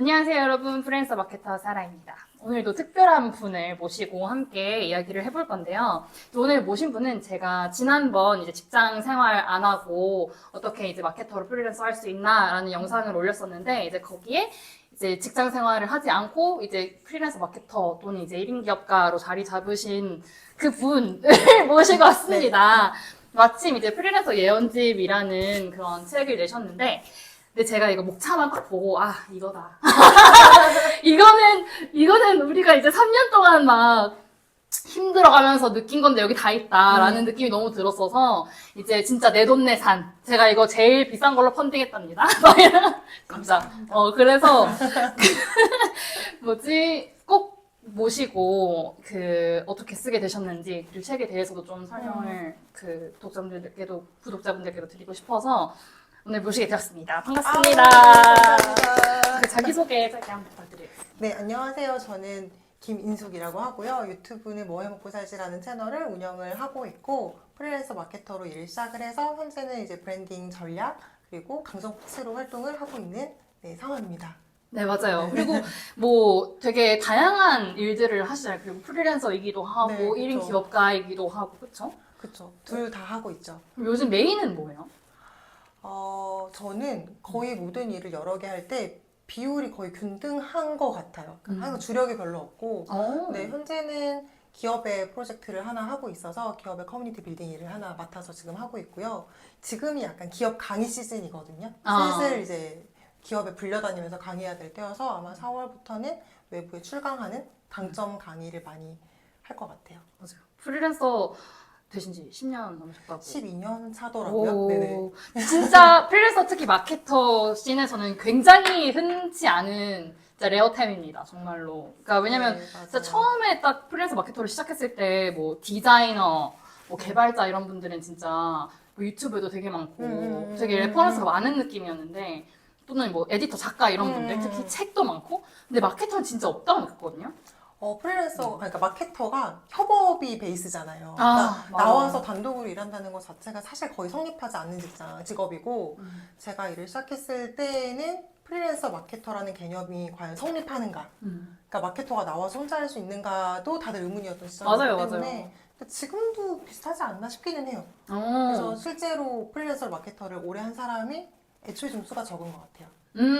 안녕하세요 여러분, 프리랜서 마케터 사라입니다. 오늘도 특별한 분을 모시고 함께 이야기를 해볼 건데요. 오늘 모신 분은 제가 지난번 이제 직장 생활 안 하고 어떻게 이제 마케터로 프리랜서 할 수 있나라는 영상을 올렸었는데, 이제 거기에 이제 직장 생활을 하지 않고 이제 프리랜서 마케터 또는 이제 1인 기업가로 자리 잡으신 그 분을 모시고 왔습니다. 마침 이제 프리랜서 예언집이라는 그런 책을 내셨는데, 근데 제가 이거 목차만 딱 보고, 이거다. 이거는 우리가 이제 3년 동안 막 힘들어가면서 느낀 건데 여기 다 있다라는 느낌이 너무 들었어서, 이제 진짜 내돈내산. 제가 이거 제일 비싼 걸로 펀딩했답니다. 감사. 그래서, 꼭 모시고, 어떻게 쓰게 되셨는지, 그리고 책에 대해서도 좀 설명을 구독자분들께도 드리고 싶어서, 오늘 모시게 되었습니다. 반갑습니다. 감사합니다. 자기소개 짧게 한번 부탁드리겠습니다. 네, 안녕하세요. 저는 김인숙이라고 하고요. 유튜브는 뭐 해먹고 살지라는 채널을 운영을 하고 있고, 프리랜서 마케터로 일을 시작을 해서 현재는 이제 브랜딩 전략 그리고 감성 코치로 활동을 하고 있는 상황입니다. 네, 맞아요. 그리고 뭐 되게 다양한 일들을 하시잖아요. 그리고 프리랜서이기도 하고, 네, 1인 그쵸. 기업가이기도 하고, 그쵸? 그쵸. 둘 다 하고 있죠. 그럼 요즘 메인은 뭐예요? 저는 거의 모든 일을 여러 개 할 때 비율이 거의 균등한 것 같아요. 항상 주력이 별로 없고, 네, 현재는 기업의 프로젝트를 하나 하고 있어서 기업의 커뮤니티 빌딩 일을 하나 맡아서 지금 하고 있고요. 지금이 약간 기업 강의 시즌이거든요. 슬슬 이제 기업에 불려다니면서 강의해야 될 때여서 아마 4월부터는 외부에 출강하는 당점 강의를 많이 할 것 같아요. 맞아요. 프리랜서 되신 지 10년 넘으셨다고. 12년 차더라고요. 네네. 진짜 프리랜서 특히 마케터 씬에서는 굉장히 흔치 않은 진짜 레어템입니다. 정말로. 그러니까 왜냐면 네, 진짜 처음에 딱 프리랜서 마케터를 시작했을 때 뭐 디자이너, 뭐 개발자 이런 분들은 진짜 뭐 유튜브에도 되게 많고 되게 레퍼런스가 많은 느낌이었는데, 또는 뭐 에디터, 작가 이런 분들 특히 책도 많고, 근데 마케터는 진짜 없다고 느꼈거든요. 프리랜서, 그러니까 마케터가 협업이 베이스잖아요. 그러니까 맞아. 나와서 단독으로 일한다는 것 자체가 사실 거의 성립하지 않는 직업이고, 제가 일을 시작했을 때는 프리랜서 마케터라는 개념이 과연 성립하는가? 그러니까 마케터가 나와서 혼자 할 수 있는가도 다들 의문이었던 시절이기 때문에 근데 지금도 비슷하지 않나 싶기는 해요. 그래서 실제로 프리랜서 마케터를 오래 한 사람이 애초에 좀 수가 적은 것 같아요.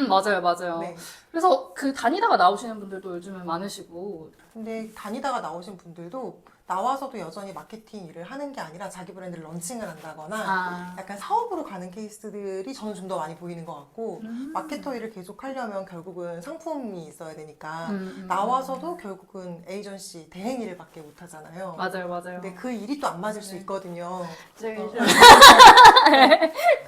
맞아요. 네. 그래서 다니다가 나오시는 분들도 요즘은 많으시고. 근데 다니다가 나오신 분들도 나와서도 여전히 마케팅 일을 하는 게 아니라 자기 브랜드를 런칭을 한다거나 약간 사업으로 가는 케이스들이 저는 좀 더 많이 보이는 것 같고, 마케터 일을 계속 하려면 결국은 상품이 있어야 되니까 나와서도 결국은 에이전시 대행 일을 밖에 못 하잖아요. 맞아요. 근데 그 일이 또 안 맞을 수 있거든요.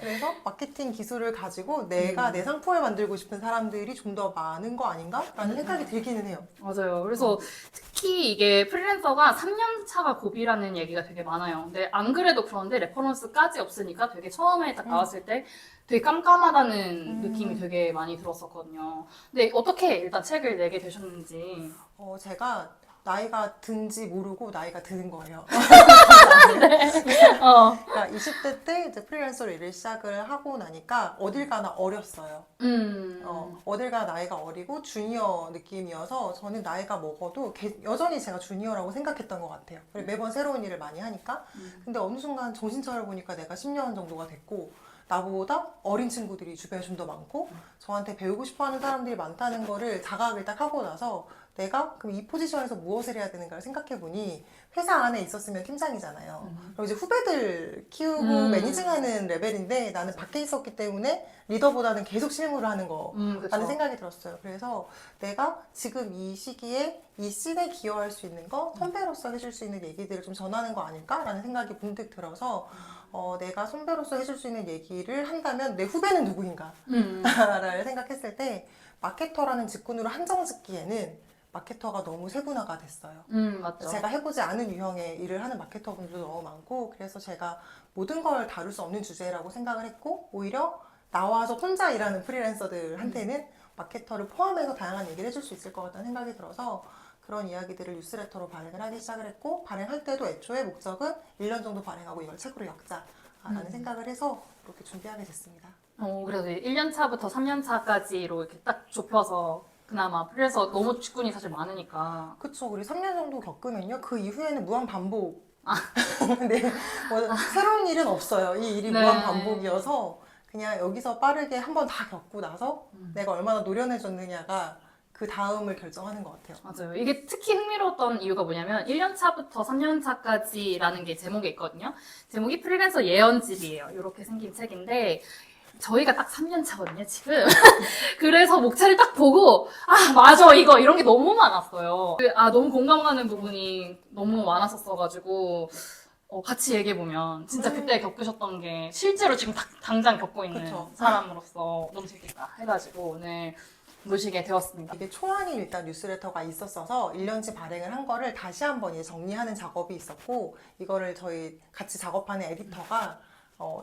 그래서 마케팅 기술을 가지고 내가 내 상품을 만들고 싶은 사람들이 좀 더 많은 거 아닌가라는 생각이 들기는 해요. 맞아요. 그래서 특히 이게 프리랜서가 3년 차가 고비라는 얘기가 되게 많아요. 근데 안 그래도 그런데 레퍼런스까지 없으니까 되게 처음에 딱 나왔을 때 되게 깜깜하다는 느낌이 되게 많이 들었었거든요. 근데 어떻게 일단 책을 내게 되셨는지. 제가 나이가 든지 모르고 나이가 드는 거예요. 그러니까 20대 때 이제 프리랜서로 일을 시작을 하고 나니까 어딜 가나 어렸어요. 어딜 가나 나이가 어리고 주니어 느낌이어서 저는 나이가 먹어도 여전히 제가 주니어라고 생각했던 것 같아요. 그리고 매번 새로운 일을 많이 하니까. 근데 어느 순간 정신 차려보니까 내가 10년 정도가 됐고, 나보다 어린 친구들이 주변에 좀 더 많고 저한테 배우고 싶어하는 사람들이 많다는 거를 자각을 딱 하고 나서 내가 그럼 이 포지션에서 무엇을 해야 되는가를 생각해보니 회사 안에 있었으면 팀장이잖아요. 그리고 이제 후배들 키우고 매니징하는 레벨인데 나는 밖에 있었기 때문에 리더보다는 계속 실무를 하는 거라는 생각이 들었어요. 그래서 내가 지금 이 시기에 이 씬에 기여할 수 있는 거, 선배로서 해줄 수 있는 얘기들을 좀 전하는 거 아닐까라는 생각이 문득 들어서 내가 선배로서 해줄 수 있는 얘기를 한다면 내 후배는 누구인가? 라를 생각했을 때 마케터라는 직군으로 한정 짓기에는 마케터가 너무 세분화가 됐어요. 맞죠. 제가 해보지 않은 유형의 일을 하는 마케터분들도 너무 많고, 그래서 제가 모든 걸 다룰 수 없는 주제라고 생각을 했고, 오히려 나와서 혼자 일하는 프리랜서들한테는 마케터를 포함해서 다양한 얘기를 해줄 수 있을 것 같다는 생각이 들어서 그런 이야기들을 뉴스레터로 발행을 하기 시작을 했고, 발행할 때도 애초에 목적은 1년 정도 발행하고 이걸 책으로 엮자라는 생각을 해서 그렇게 준비하게 됐습니다. 그래서 1년 차부터 3년 차까지로 이렇게 딱 좁혀서 그나마 그래서 너무 직군이 사실 많으니까. 그쵸. 우리 3년 정도 겪으면요. 그 이후에는 무한 반복. 네. 뭐 새로운 일은 없어요. 이 일이 네. 무한 반복이어서 그냥 여기서 빠르게 한 번 다 겪고 나서 내가 얼마나 노련해졌느냐가 그 다음을 결정하는 것 같아요. 맞아요. 이게 특히 흥미로웠던 이유가 뭐냐면 1년 차부터 3년 차까지라는 게 제목에 있거든요. 제목이 프리랜서 예언집이에요. 이렇게 생긴 책인데 저희가 딱 3년 차거든요, 지금. 그래서 목차를 딱 보고 맞아 이거 이런 게 너무 많았어요. 너무 공감가는 부분이 너무 많았었어가지고 같이 얘기해보면 진짜 그때 겪으셨던 게 실제로 지금 당장 겪고 있는 그쵸. 사람으로서 너무 재밌겠다 해가지고 오늘 모시게 되었습니다. 이게 초안이 일단 뉴스레터가 있었어서 1년치 발행을 한 거를 다시 한번 이제 정리하는 작업이 있었고, 이거를 저희 같이 작업하는 에디터가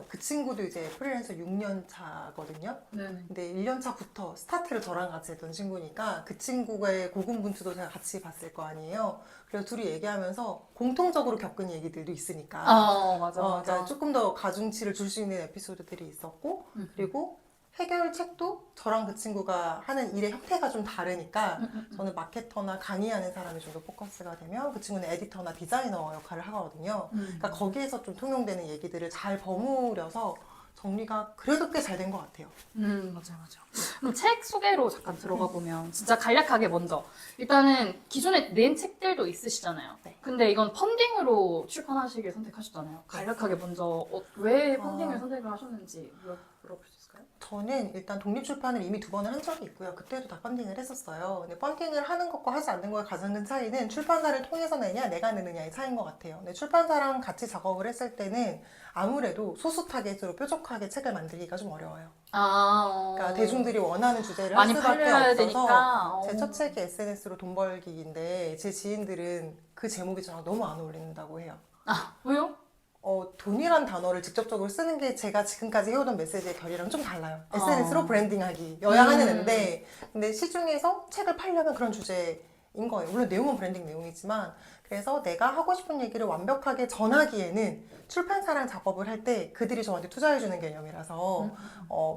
그 친구도 이제 프리랜서 6년 차거든요. 네. 근데 1년 차부터 스타트를 저랑 같이 했던 친구니까 그 친구의 고군분투도 제가 같이 봤을 거 아니에요. 그래서 둘이 얘기하면서 공통적으로 겪은 얘기들도 있으니까 맞아. 그러니까 조금 더 가중치를 줄 수 있는 에피소드들이 있었고, 그리고 해결책도 저랑 그 친구가 하는 일의 형태가 좀 다르니까 저는 마케터나 강의하는 사람이 좀 더 포커스가 되면 그 친구는 에디터나 디자이너 역할을 하거든요. 그러니까 거기에서 좀 통용되는 얘기들을 잘 버무려서 정리가 그래도 꽤 잘 된 것 같아요. 맞아. 그럼 책 소개로 잠깐 들어가 보면 진짜 간략하게 먼저 일단은 기존에 낸 책들도 있으시잖아요. 네. 근데 이건 펀딩으로 출판하시길 선택하셨잖아요. 간략하게 먼저 왜 펀딩을 선택을 하셨는지 물어볼 수 있을까요? 저는 일단 독립출판을 이미 2번을 한 적이 있고요. 그때도 다 펀딩을 했었어요. 근데 펀딩을 하는 것과 하지 않는 거의 가장 큰 차이는 출판사를 통해서 내냐, 내가 내느냐의 차이인 것 같아요. 근데 출판사랑 같이 작업을 했을 때는 아무래도 소수 타겟으로 뾰족하게 책을 만들기가 좀 어려워요. 그러니까 대중들이 원하는 주제를 할 많이 수밖에 팔려야 없어서 되니까. 제 첫 책이 SNS로 돈 벌기인데 제 지인들은 그 제목이 저랑 너무 안 어울린다고 해요. 왜요? 돈이란 단어를 직접적으로 쓰는 게 제가 지금까지 해오던 메시지의 결이랑 좀 달라요. SNS로 브랜딩하기여야 하는 앤데, 근데 시중에서 책을 팔려면 그런 주제인 거예요. 물론 내용은 브랜딩 내용이지만, 그래서 내가 하고 싶은 얘기를 완벽하게 전하기에는 출판사랑 작업을 할 때 그들이 저한테 투자해주는 개념이라서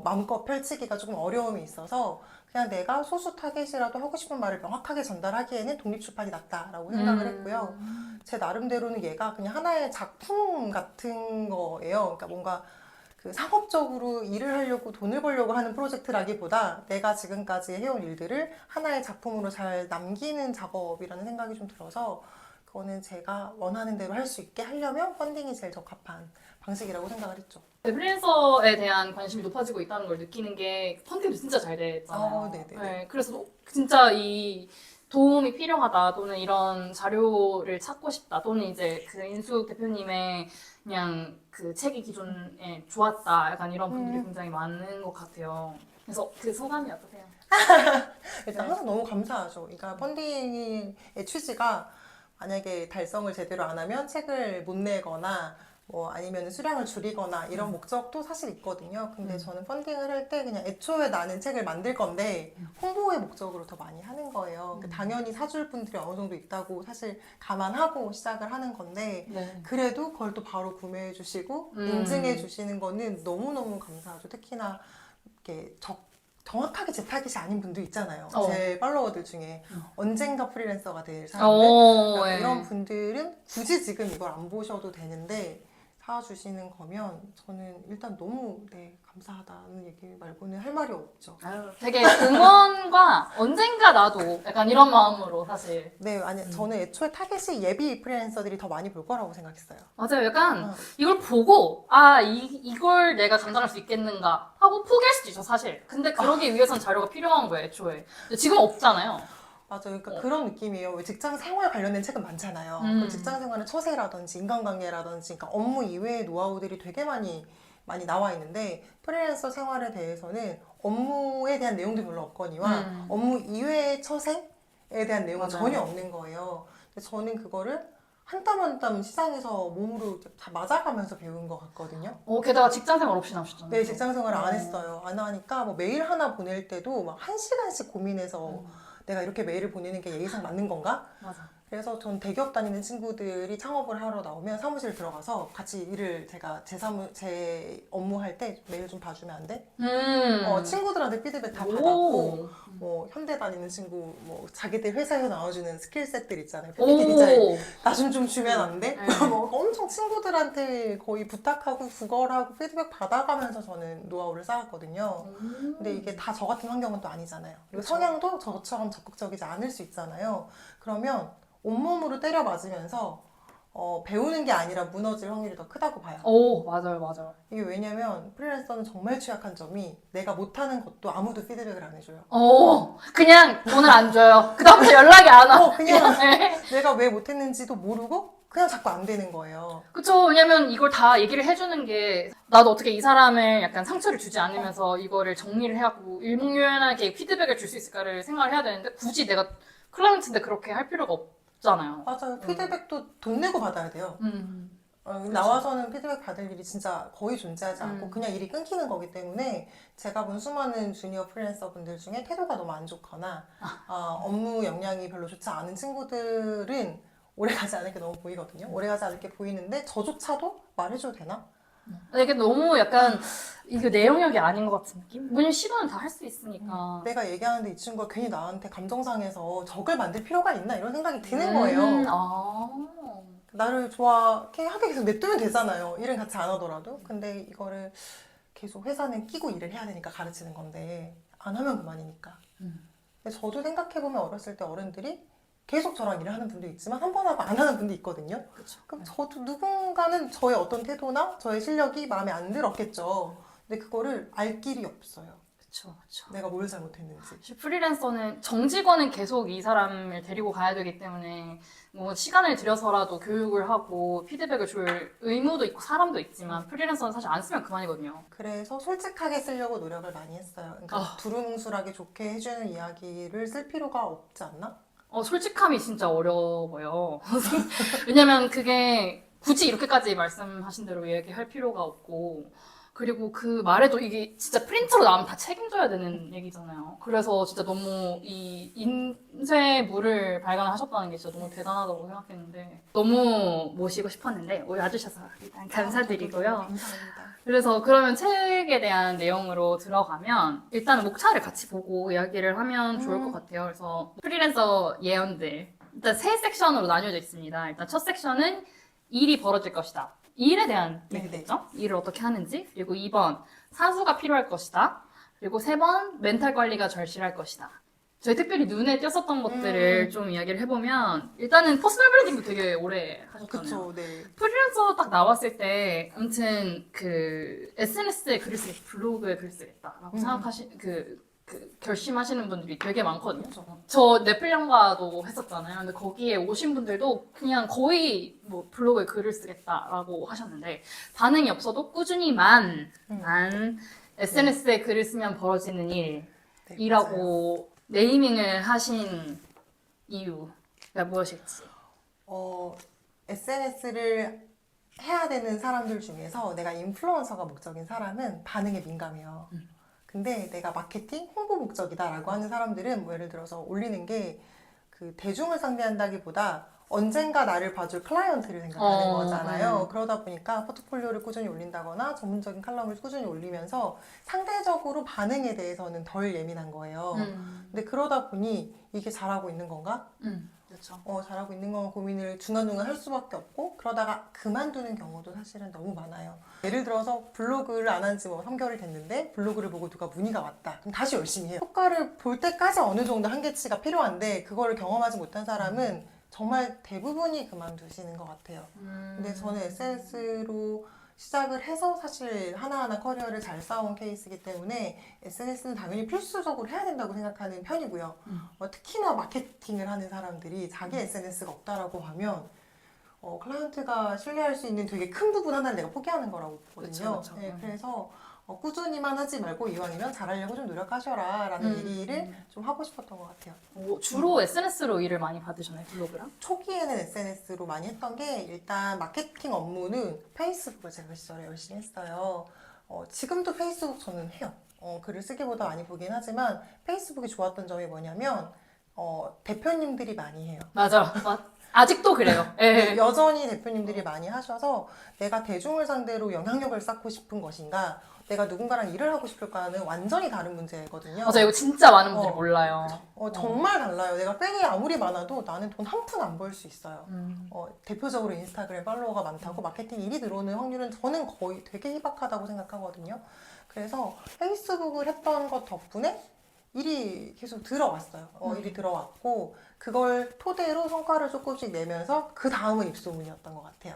마음껏 펼치기가 조금 어려움이 있어서 그냥 내가 소수 타겟이라도 하고 싶은 말을 명확하게 전달하기에는 독립출판이 낫다라고 생각을 했고요. 제 나름대로는 얘가 그냥 하나의 작품 같은 거예요. 그러니까 뭔가 그 상업적으로 일을 하려고 돈을 벌려고 하는 프로젝트라기보다 내가 지금까지 해온 일들을 하나의 작품으로 잘 남기는 작업이라는 생각이 좀 들어서 그거는 제가 원하는 대로 할 수 있게 하려면 펀딩이 제일 적합한 방식이라고 생각을 했죠. 프리랜서에 대한 관심이 높아지고 있다는 걸 느끼는 게 펀딩도 진짜 잘 됐잖아요. 네네. 네, 그래서 진짜 이 도움이 필요하다 또는 이런 자료를 찾고 싶다 또는 이제 그 인숙 대표님의 그냥 그 책이 기존에 좋았다 약간 이런 분들이 굉장히 많은 것 같아요. 그래서 그 소감이 어떠세요? 일단 항상 너무 감사하죠. 그러니까 펀딩의 취지가 만약에 달성을 제대로 안 하면 책을 못 내거나 뭐 아니면 수량을 줄이거나 이런 목적도 사실 있거든요. 근데 저는 펀딩을 할 때 그냥 애초에 나는 책을 만들 건데 홍보의 목적으로 더 많이 하는 거예요. 그러니까 당연히 사줄 분들이 어느 정도 있다고 사실 감안하고 시작을 하는 건데 네. 그래도 그걸 또 바로 구매해 주시고 인증해 주시는 거는 너무너무 감사하죠. 특히나 이렇게 정확하게 제 타깃이 아닌 분도 있잖아요. 제 팔로워들 중에 언젠가 프리랜서가 될 사람들 그러니까 네. 이런 분들은 굳이 지금 이걸 안 보셔도 되는데 사주시는 거면 저는 일단 너무 감사하다는 얘기 말고는 할 말이 없죠. 되게 응원과 언젠가 나도 약간 이런 마음으로 사실 네, 아니 저는 애초에 타겟이 예비 프리랜서들이 더 많이 볼 거라고 생각했어요. 맞아요. 약간 이걸 보고 이걸 내가 감당할 수 있겠는가 하고 포기할 수도 있어 사실. 근데 그러기 위해선 자료가 필요한 거예요 애초에. 근데 지금 없잖아요. 맞아요. 그러니까 그런 느낌이에요. 왜 직장 생활 관련된 책은 많잖아요. 그 직장 생활의 처세라든지 인간관계라든지 그러니까 업무 이외의 노하우들이 되게 많이 나와 있는데 프리랜서 생활에 대해서는 업무에 대한 내용도 별로 없거니와 업무 이외의 처세에 대한 내용은 맞아요. 전혀 없는 거예요. 근데 저는 그거를 한 땀 한 땀 시장에서 몸으로 다 맞아가면서 배운 것 같거든요. 게다가 직장 생활 없이 나오셨잖아요. 네, 직장 생활을 안 했어요. 안 하니까 뭐 메일 하나 보낼 때도 막 1시간씩 고민해서 내가 이렇게 메일을 보내는 게 예의상 맞는 건가? 맞아. 그래서 전 대기업 다니는 친구들이 창업을 하러 나오면 사무실 들어가서 같이 일을 제가 제 업무할 때 메일 좀 봐주면 안 돼? 친구들한테 피드백 다 받았고, 뭐 현대 다니는 친구, 뭐 자기들 회사에서 나와주는 스킬셋들 있잖아요. PPT 디자인 나 좀 주면 안 돼? 뭐 엄청 친구들한테 거의 부탁하고 구걸하고 피드백 받아가면서 저는 노하우를 쌓았거든요. 근데 이게 다 저 같은 환경은 또 아니잖아요. 그리고 그쵸. 성향도 저처럼 적극적이지 않을 수 있잖아요. 그러면 온몸으로 때려 맞으면서 배우는 게 아니라 무너질 확률이 더 크다고 봐요. 오, 맞아요, 맞아요. 이게 왜냐면 프리랜서는 정말 취약한 점이 내가 못하는 것도 아무도 피드백을 안 해줘요. 그냥 돈을 안 줘요. 그 다음부터 연락이 안 와. 그냥 네. 내가 왜 못했는지도 모르고 그냥 자꾸 안 되는 거예요. 그쵸. 왜냐면 이걸 다 얘기를 해주는 게, 나도 어떻게 이 사람을 약간 상처를 주지 않으면서 이거를 정리를 하고 일목요연하게 피드백을 줄 수 있을까를 생각을 해야 되는데, 굳이 내가 클라이언트인데 그렇게 할 필요가 없잖아요. 맞아요. 피드백도 돈 내고 받아야 돼요. 그렇죠. 나와서는 피드백 받을 일이 진짜 거의 존재하지 않고 그냥 일이 끊기는 거기 때문에 제가 본 수많은 주니어 프리랜서 분들 중에 태도가 너무 안 좋거나 업무 역량이 별로 좋지 않은 친구들은 오래가지 않을 게 너무 보이거든요. 오래가지 않을 게 보이는데 저조차도 말해줘도 되나? 이게 너무 약간 이게 내 영역이 아닌 것 같은 느낌? 왜냐면 시도는 다 할 수 있으니까. 내가 얘기하는데 이 친구가 괜히 나한테 감정상해서 적을 만들 필요가 있나 이런 생각이 드는 거예요. 나를 좋아하게 하게 계속 냅두면 되잖아요. 일은 같이 안 하더라도. 근데 이거를 계속 회사는 끼고 일을 해야 되니까 가르치는 건데 안 하면 그만이니까. 근데 저도 생각해보면 어렸을 때 어른들이 계속 저랑 일을 하는 분도 있지만 한 번 하고 안 하는 분도 있거든요. 그쵸. 그럼 저도 누군가는 저의 어떤 태도나 저의 실력이 마음에 안 들었겠죠. 근데 그거를 알 길이 없어요. 그쵸, 그쵸. 내가 뭘 잘못했는지. 사실 프리랜서는 정직원은 계속 이 사람을 데리고 가야 되기 때문에 뭐 시간을 들여서라도 교육을 하고 피드백을 줄 의무도 있고 사람도 있지만 프리랜서는 사실 안 쓰면 그만이거든요. 그래서 솔직하게 쓰려고 노력을 많이 했어요. 그러니까 두루뭉술하게 좋게 해주는 이야기를 쓸 필요가 없지 않나? 솔직함이 진짜 어려워요. 왜냐면 그게 굳이 이렇게까지 말씀하신 대로 얘기할 필요가 없고, 그리고 그 말에도 이게 진짜 프린트로 나오면 다 책임져야 되는 얘기잖아요. 그래서 진짜 너무 이 인쇄물을 발간하셨다는 게 진짜 너무 대단하다고 생각했는데, 너무 모시고 싶었는데, 오늘 와주셔서 일단 감사드리고요. 감사합니다. 그래서 그러면 책에 대한 내용으로 들어가면 일단은 목차를 같이 보고 이야기를 하면 좋을 것 같아요. 그래서 프리랜서 예언들 일단 세 섹션으로 나뉘어져 있습니다. 일단 첫 섹션은 일이 벌어질 것이다. 일에 대한 얘기겠죠? 일을 어떻게 하는지. 그리고 2번 사수가 필요할 것이다. 그리고 3번 멘탈 관리가 절실할 것이다. 저희 특별히 눈에 띄었었던 것들을 좀 이야기를 해보면 일단은 퍼스널 브랜딩도 되게 오래 하셨잖아요. 그쵸, 네. 프리랜서 딱 나왔을 때 아무튼 그 SNS에 글을 쓰겠다, 블로그에 글을 쓰겠다라고 결심하시는 분들이 되게 많거든요. 저 넷플릭과도 했었잖아요. 근데 거기에 오신 분들도 그냥 거의 뭐 블로그에 글을 쓰겠다라고 하셨는데 반응이 없어도 꾸준히만 SNS에 글을 쓰면 벌어지는 일이라고 네이밍을 하신 이유가 무엇일지. SNS를 해야 되는 사람들 중에서 내가 인플루언서가 목적인 사람은 반응에 민감해요. 근데 내가 마케팅, 홍보 목적이다라고 하는 사람들은 뭐 예를 들어서 올리는 게 그 대중을 상대한다기보다 언젠가 나를 봐줄 클라이언트를 생각하는 거잖아요. 그러다 보니까 포트폴리오를 꾸준히 올린다거나 전문적인 칼럼을 꾸준히 올리면서 상대적으로 반응에 대해서는 덜 예민한 거예요. 근데 그러다 보니 이게 잘하고 있는 건가? 그렇죠. 잘하고 있는 건 고민을 중간중간 할 수밖에 없고 그러다가 그만두는 경우도 사실은 너무 많아요. 예를 들어서 블로그를 안 한 지 뭐 3개월이 됐는데 블로그를 보고 누가 문의가 왔다. 그럼 다시 열심히 해요. 효과를 볼 때까지 어느 정도 한계치가 필요한데 그거를 경험하지 못한 사람은 정말 대부분이 그만두시는 것 같아요. 근데 저는 SNS로 시작을 해서 사실 하나하나 커리어를 잘 쌓아온 케이스이기 때문에 SNS는 당연히 필수적으로 해야 된다고 생각하는 편이고요. 특히나 마케팅을 하는 사람들이 자기 SNS가 없다라고 하면 클라이언트가 신뢰할 수 있는 되게 큰 부분 하나를 내가 포기하는 거라고 보거든요. 그쵸. 네, 그래서 꾸준히만 하지 말고 이왕이면 잘하려고 좀 노력하셔라 라는 얘기를 좀 하고 싶었던 것 같아요. 주로 SNS로 일을 많이 받으셨나요, 블로그랑? 초기에는 SNS로 많이 했던 게 일단 마케팅 업무는 페이스북을 제가 그 시절에 열심히 했어요. 지금도 페이스북 저는 해요. 글을 쓰기보다 많이 보긴 하지만 페이스북이 좋았던 점이 뭐냐면 대표님들이 많이 해요. 맞아. 아직도 그래요. 예. 여전히 대표님들이 많이 하셔서 내가 대중을 상대로 영향력을 쌓고 싶은 것인가, 내가 누군가랑 일을 하고 싶을까는 완전히 다른 문제거든요. 맞아, 이거 진짜 많은 분들이 어. 몰라요. 정말 달라요. 내가 팬이 아무리 많아도 나는 돈 한 푼 안 벌 수 있어요. 대표적으로 인스타그램 팔로워가 많다고 마케팅 일이 들어오는 확률은 저는 거의 되게 희박하다고 생각하거든요. 그래서 페이스북을 했던 것 덕분에 일이 계속 들어왔어요. 일이 들어왔고 그걸 토대로 성과를 조금씩 내면서 그 다음은 입소문이었던 것 같아요.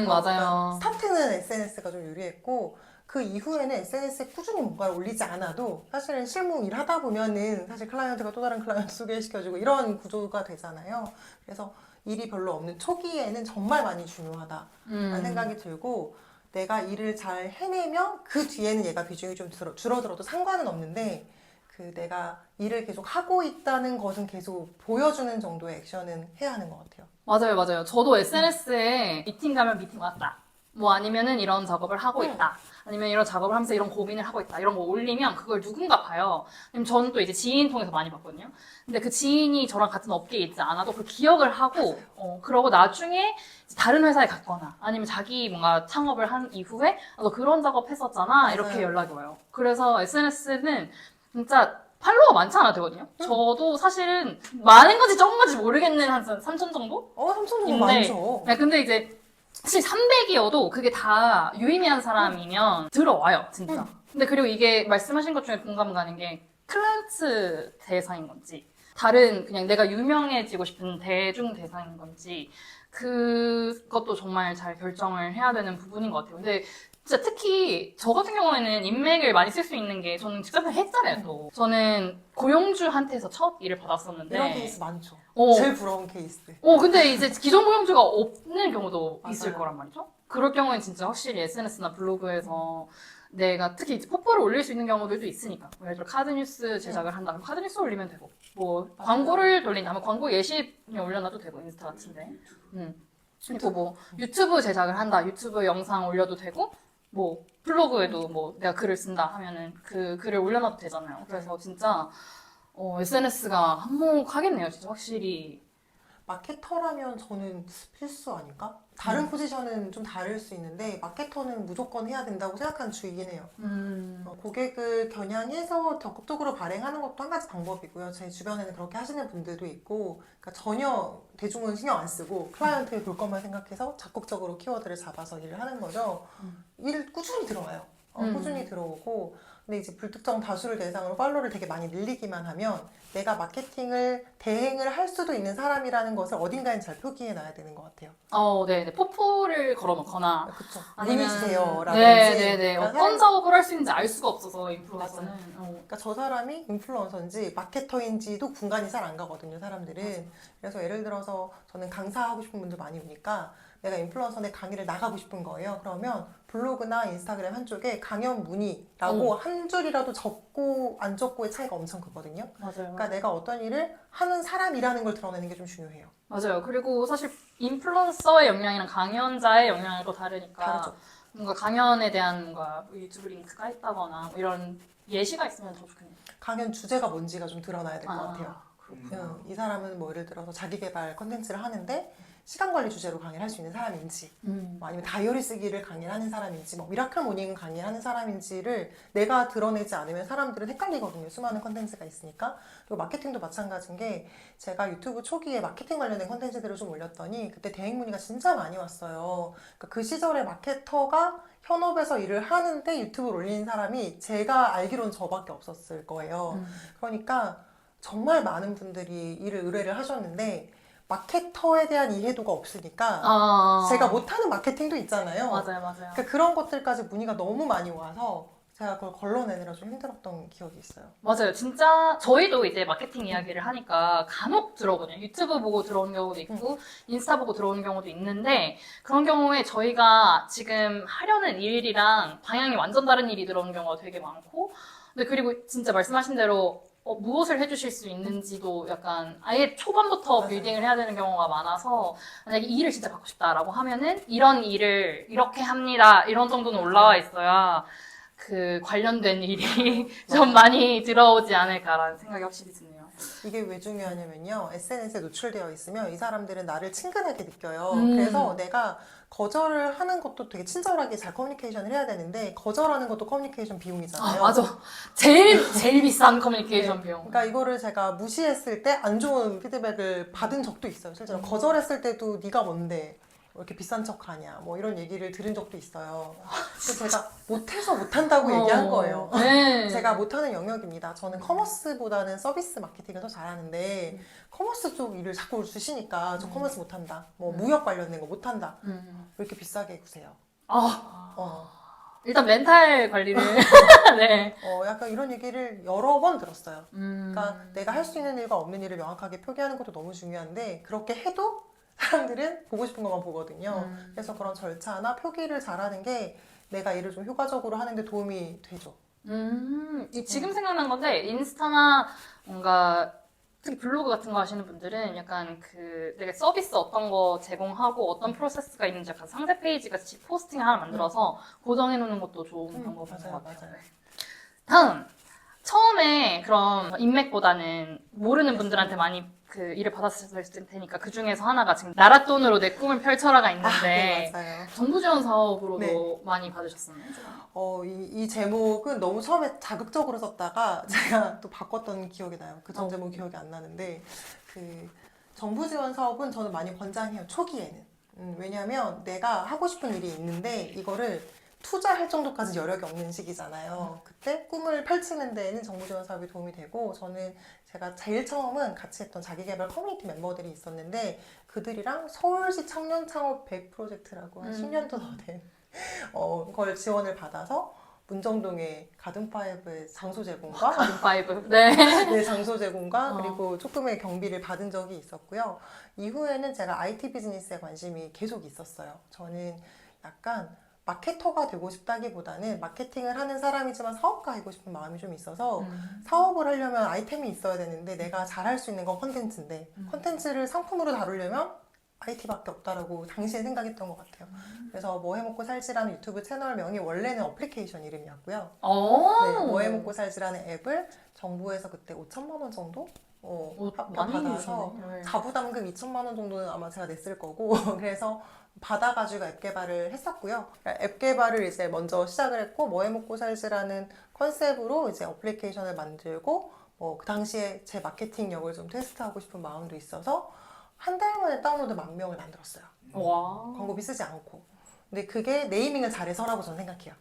맞아요. 스타트는 SNS가 좀 유리했고 그 이후에는 SNS에 꾸준히 뭔가를 올리지 않아도 사실은 실무 일 하다 보면은 사실 클라이언트가 또 다른 클라이언트 소개시켜주고 이런 구조가 되잖아요. 그래서 일이 별로 없는 초기에는 정말 많이 중요하다라는 생각이 들고 내가 일을 잘 해내면 그 뒤에는 얘가 비중이 좀 줄어들어도 상관은 없는데 그 내가 일을 계속 하고 있다는 것은 계속 보여주는 정도의 액션은 해야 하는 것 같아요. 맞아요, 맞아요. 저도 SNS에 미팅 가면 미팅 왔다. 뭐 아니면은 이런 작업을 하고 있다. 아니면 이런 작업을 하면서 이런 고민을 하고 있다. 이런 거 올리면 그걸 누군가 봐요. 왜냐면 저는 또 이제 지인 통해서 많이 봤거든요. 근데 그 지인이 저랑 같은 업계에 있지 않아도 그 기억을 하고, 그러고 나중에 다른 회사에 갔거나 아니면 자기 뭔가 창업을 한 이후에 너 그런 작업 했었잖아. 이렇게 맞아요. 연락이 와요. 그래서 SNS는 진짜 팔로워 많지 않아도 되거든요. 저도 사실은 많은 건지 적은 건지 모르겠는 한 3천 정도? 3천 정도 인데, 많죠. 네, 근데 이제 사실 300이어도 그게 다 유의미한 사람이면 들어와요, 진짜. 근데 그리고 이게 말씀하신 것 중에 공감 가는 게 클라이언트 대상인 건지 다른 그냥 내가 유명해지고 싶은 대중 대상인 건지 그것도 정말 잘 결정을 해야 되는 부분인 것 같아요. 근데 진짜 특히 저 같은 경우에는 인맥을 많이 쓸 수 있는 게 저는 직장생 했잖아요, 또. 저는 고용주한테서 첫 일을 받았었는데 이런 케이스 많죠. 어. 제일 부러운 케이스. 근데 이제 기존 고용주가 없는 경우도 있을 맞아요. 거란 말이죠. 그럴 경우엔 진짜 확실히 SNS나 블로그에서 내가 특히 이제 포포를 올릴 수 있는 경우들도 있으니까. 뭐 예를 들어 카드 뉴스 제작을 한다. 그럼 카드 뉴스 올리면 되고. 뭐 광고를 돌린다면 광고 예시 그냥 올려놔도 되고, 인스타 같은데. 그리고 뭐 유튜브 제작을 한다. 유튜브 영상 올려도 되고, 뭐 블로그에도 뭐 내가 글을 쓴다 하면은 그 글을 올려놔도 되잖아요. 그래서 진짜 SNS가 한몫하겠네요. 진짜 확실히. 마케터라면 저는 필수 아닐까? 다른 포지션은 좀 다를 수 있는데 마케터는 무조건 해야 된다고 생각하는 주의긴 해요. 고객을 겨냥해서 적극적으로 발행하는 것도 한 가지 방법이고요. 제 주변에는 그렇게 하시는 분들도 있고, 그러니까 전혀 대중은 신경 안 쓰고 클라이언트의 볼 것만 생각해서 적극적으로 키워드를 잡아서 일을 하는 거죠. 일 꾸준히 들어와요. 꾸준히 들어오고, 근데 이제 불특정 다수를 대상으로 팔로우를 되게 많이 늘리기만 하면 내가 마케팅을 대행을 할 수도 있는 사람이라는 것을 어딘가엔 잘 표기해 놔야 되는 것 같아요. 네, 포포를 걸어놓거나 그렇죠. 아니면 이미지세요라든지. 네네네. 그러니까 어떤 작업을 할 수 있는지 알 수가 없어서 인플루언서는. 그러니까 저 사람이 인플루언서인지 마케터인지도 분간이 잘 안 가거든요, 사람들은. 맞아. 그래서 예를 들어서 저는 강사하고 싶은 분들 많이 오니까 내가 인플루언서의 강의를 나가고 싶은 거예요. 그러면 블로그나 인스타그램 한쪽에 강연 문의라고 한 줄이라도 적고 안 적고의 차이가 엄청 크거든요. 맞아요. 그러니까 내가 어떤 일을 하는 사람이라는 걸 드러내는 게 좀 중요해요. 맞아요. 그리고 사실 인플루언서의 역량이랑 강연자의 역량이 또 다르니까 다르죠. 뭔가 강연에 대한 뭔가 유튜브 링크가 있다거나 뭐 이런 예시가 있으면 더 좋겠네요. 강연 주제가 뭔지가 좀 드러나야 될 것 같아요. 그렇구나. 이 사람은 뭐 예를 들어서 자기개발 컨텐츠를 하는데 시간관리 주제로 강의를 할 수 있는 사람인지, 뭐 아니면 다이어리 쓰기를 강의를 하는 사람인지, 뭐 미라클 모닝 강의를 하는 사람인지를 내가 드러내지 않으면 사람들은 헷갈리거든요. 수많은 컨텐츠가 있으니까. 그리고 마케팅도 마찬가지인 게 제가 유튜브 초기에 마케팅 관련된 컨텐츠들을 좀 올렸더니 그때 대행 문의가 진짜 많이 왔어요. 그러니까 그 시절에 마케터가 현업에서 일을 하는데 유튜브를 올리는 사람이 제가 알기로는 저밖에 없었을 거예요. 그러니까 정말 많은 분들이 일을 의뢰를 하셨는데 마케터에 대한 이해도가 없으니까 제가 못하는 마케팅도 있잖아요. 맞아요. 그러니까 그런 것들까지 문의가 너무 많이 와서 제가 그걸 걸러내느라 좀 힘들었던 기억이 있어요. 맞아요. 진짜 저희도 이제 마케팅 이야기를 하니까 간혹 들어오거든요. 유튜브 보고 들어오는 경우도 있고 인스타 보고 들어오는 경우도 있는데 그런 경우에 저희가 지금 하려는 일이랑 방향이 완전 다른 일이 들어오는 경우가 되게 많고 근데 그리고 진짜 말씀하신 대로 무엇을 해주실 수 있는지도 약간 아예 초반부터 맞아요. 빌딩을 해야 되는 경우가 많아서 만약에 이 일을 진짜 받고 싶다라고 하면은 이런 일을 이렇게 합니다. 이런 정도는 올라와 있어야 그 관련된 일이 좀 많이 들어오지 않을까라는 생각이 확실히 드네요. 이게 왜 중요하냐면요. SNS에 노출되어 있으면 이 사람들은 나를 친근하게 느껴요. 음. 그래서 내가 거절을 하는 것도 되게 친절하게 잘 커뮤니케이션을 해야 되는데 거절하는 것도 커뮤니케이션 비용이잖아요. 맞아. 제일 비싼 커뮤니케이션 비용. 그러니까 이거를 제가 무시했을 때 안 좋은 피드백을 받은 적도 있어요. 실제로 거절했을 때도 네가 뭔데 왜 이렇게 비싼 척하냐 뭐 이런 얘기를 들은 적도 있어요. 그래서 제가 못해서 못한다고 얘기한 거예요. 네. 제가 못하는 영역입니다. 저는 커머스보다는 서비스 마케팅을 더 잘하는데 커머스 쪽 일을 자꾸 주시니까 저 커머스 못한다. 뭐 무역 관련된 거 못한다. 왜 이렇게 비싸게 구세요? 일단 멘탈 관리를. 네. 약간 이런 얘기를 여러 번 들었어요. 그러니까 내가 할 수 있는 일과 없는 일을 명확하게 표기하는 것도 너무 중요한데 그렇게 해도 사람들은 보고 싶은 것만 보거든요. 그래서 그런 절차나 표기를 잘하는 게 내가 일을 좀 효과적으로 하는데 도움이 되죠. 지금 생각난 건데, 인스타나 뭔가, 특히 블로그 같은 거 하시는 분들은 약간 내가 서비스 어떤 거 제공하고 어떤 프로세스가 있는지 약간 상세 페이지 같이 포스팅 하나 만들어서 고정해 놓는 것도 좋은 방법인 것 같아요. 다음! 처음에 그럼 인맥보다는 모르는 분들한테 많이 일을 받았을 테니까 그 중에서 하나가 지금 나라 돈으로 내 꿈을 펼쳐라가 있는데 네, 맞아요. 정부 지원 사업으로도 네. 많이 받으셨었나요? 이 제목은 너무 처음에 자극적으로 썼다가 제가 또 바꿨던 기억이 나요. 그 전 제목 기억이 안 나는데 정부 지원 사업은 저는 많이 권장해요. 초기에는. 왜냐하면 내가 하고 싶은 일이 있는데 이거를 투자할 정도까지 여력이 없는 시기잖아요. 그때 꿈을 펼치는 데에는 정부 지원 사업이 도움이 되고 저는 제가 제일 처음은 같이 했던 자기개발 커뮤니티 멤버들이 있었는데 그들이랑 서울시 청년 창업 100 프로젝트라고 한 10년도 더 된 그걸 지원을 받아서 문정동의 가든파이브의 장소 제공과 가든파이브. 네. 네, 장소 제공과 그리고 조금의 경비를 받은 적이 있었고요. 이후에는 제가 IT 비즈니스에 관심이 계속 있었어요. 저는 약간 마케터가 되고 싶다기보다는 마케팅을 하는 사람이지만 사업가 되고 싶은 마음이 좀 있어서 사업을 하려면 아이템이 있어야 되는데 내가 잘할 수 있는 건 컨텐츠인데 컨텐츠를 상품으로 다루려면 IT밖에 없다라고 당시에 생각했던 것 같아요. 그래서 뭐 해먹고 살지라는 유튜브 채널명이 원래는 어플리케이션 이름이었고요. 네, 뭐 해먹고 살지라는 앱을 정부에서 그때 5천만 원 정도 많이 받아서 주시네. 가부담금 2천만 원 정도는 아마 제가 냈을 거고 그래서 받아가지고 앱 개발을 했었고요. 앱 개발을 이제 먼저 시작을 했고 뭐 해먹고 살지라는 컨셉으로 이제 어플리케이션을 만들고 그 당시에 제 마케팅력을 좀 테스트하고 싶은 마음도 있어서 한 달 만에 다운로드 10,000명을 만들었어요. 와. 광고비 쓰지 않고. 근데 그게 네이밍을 잘해서라고 저는 생각해요.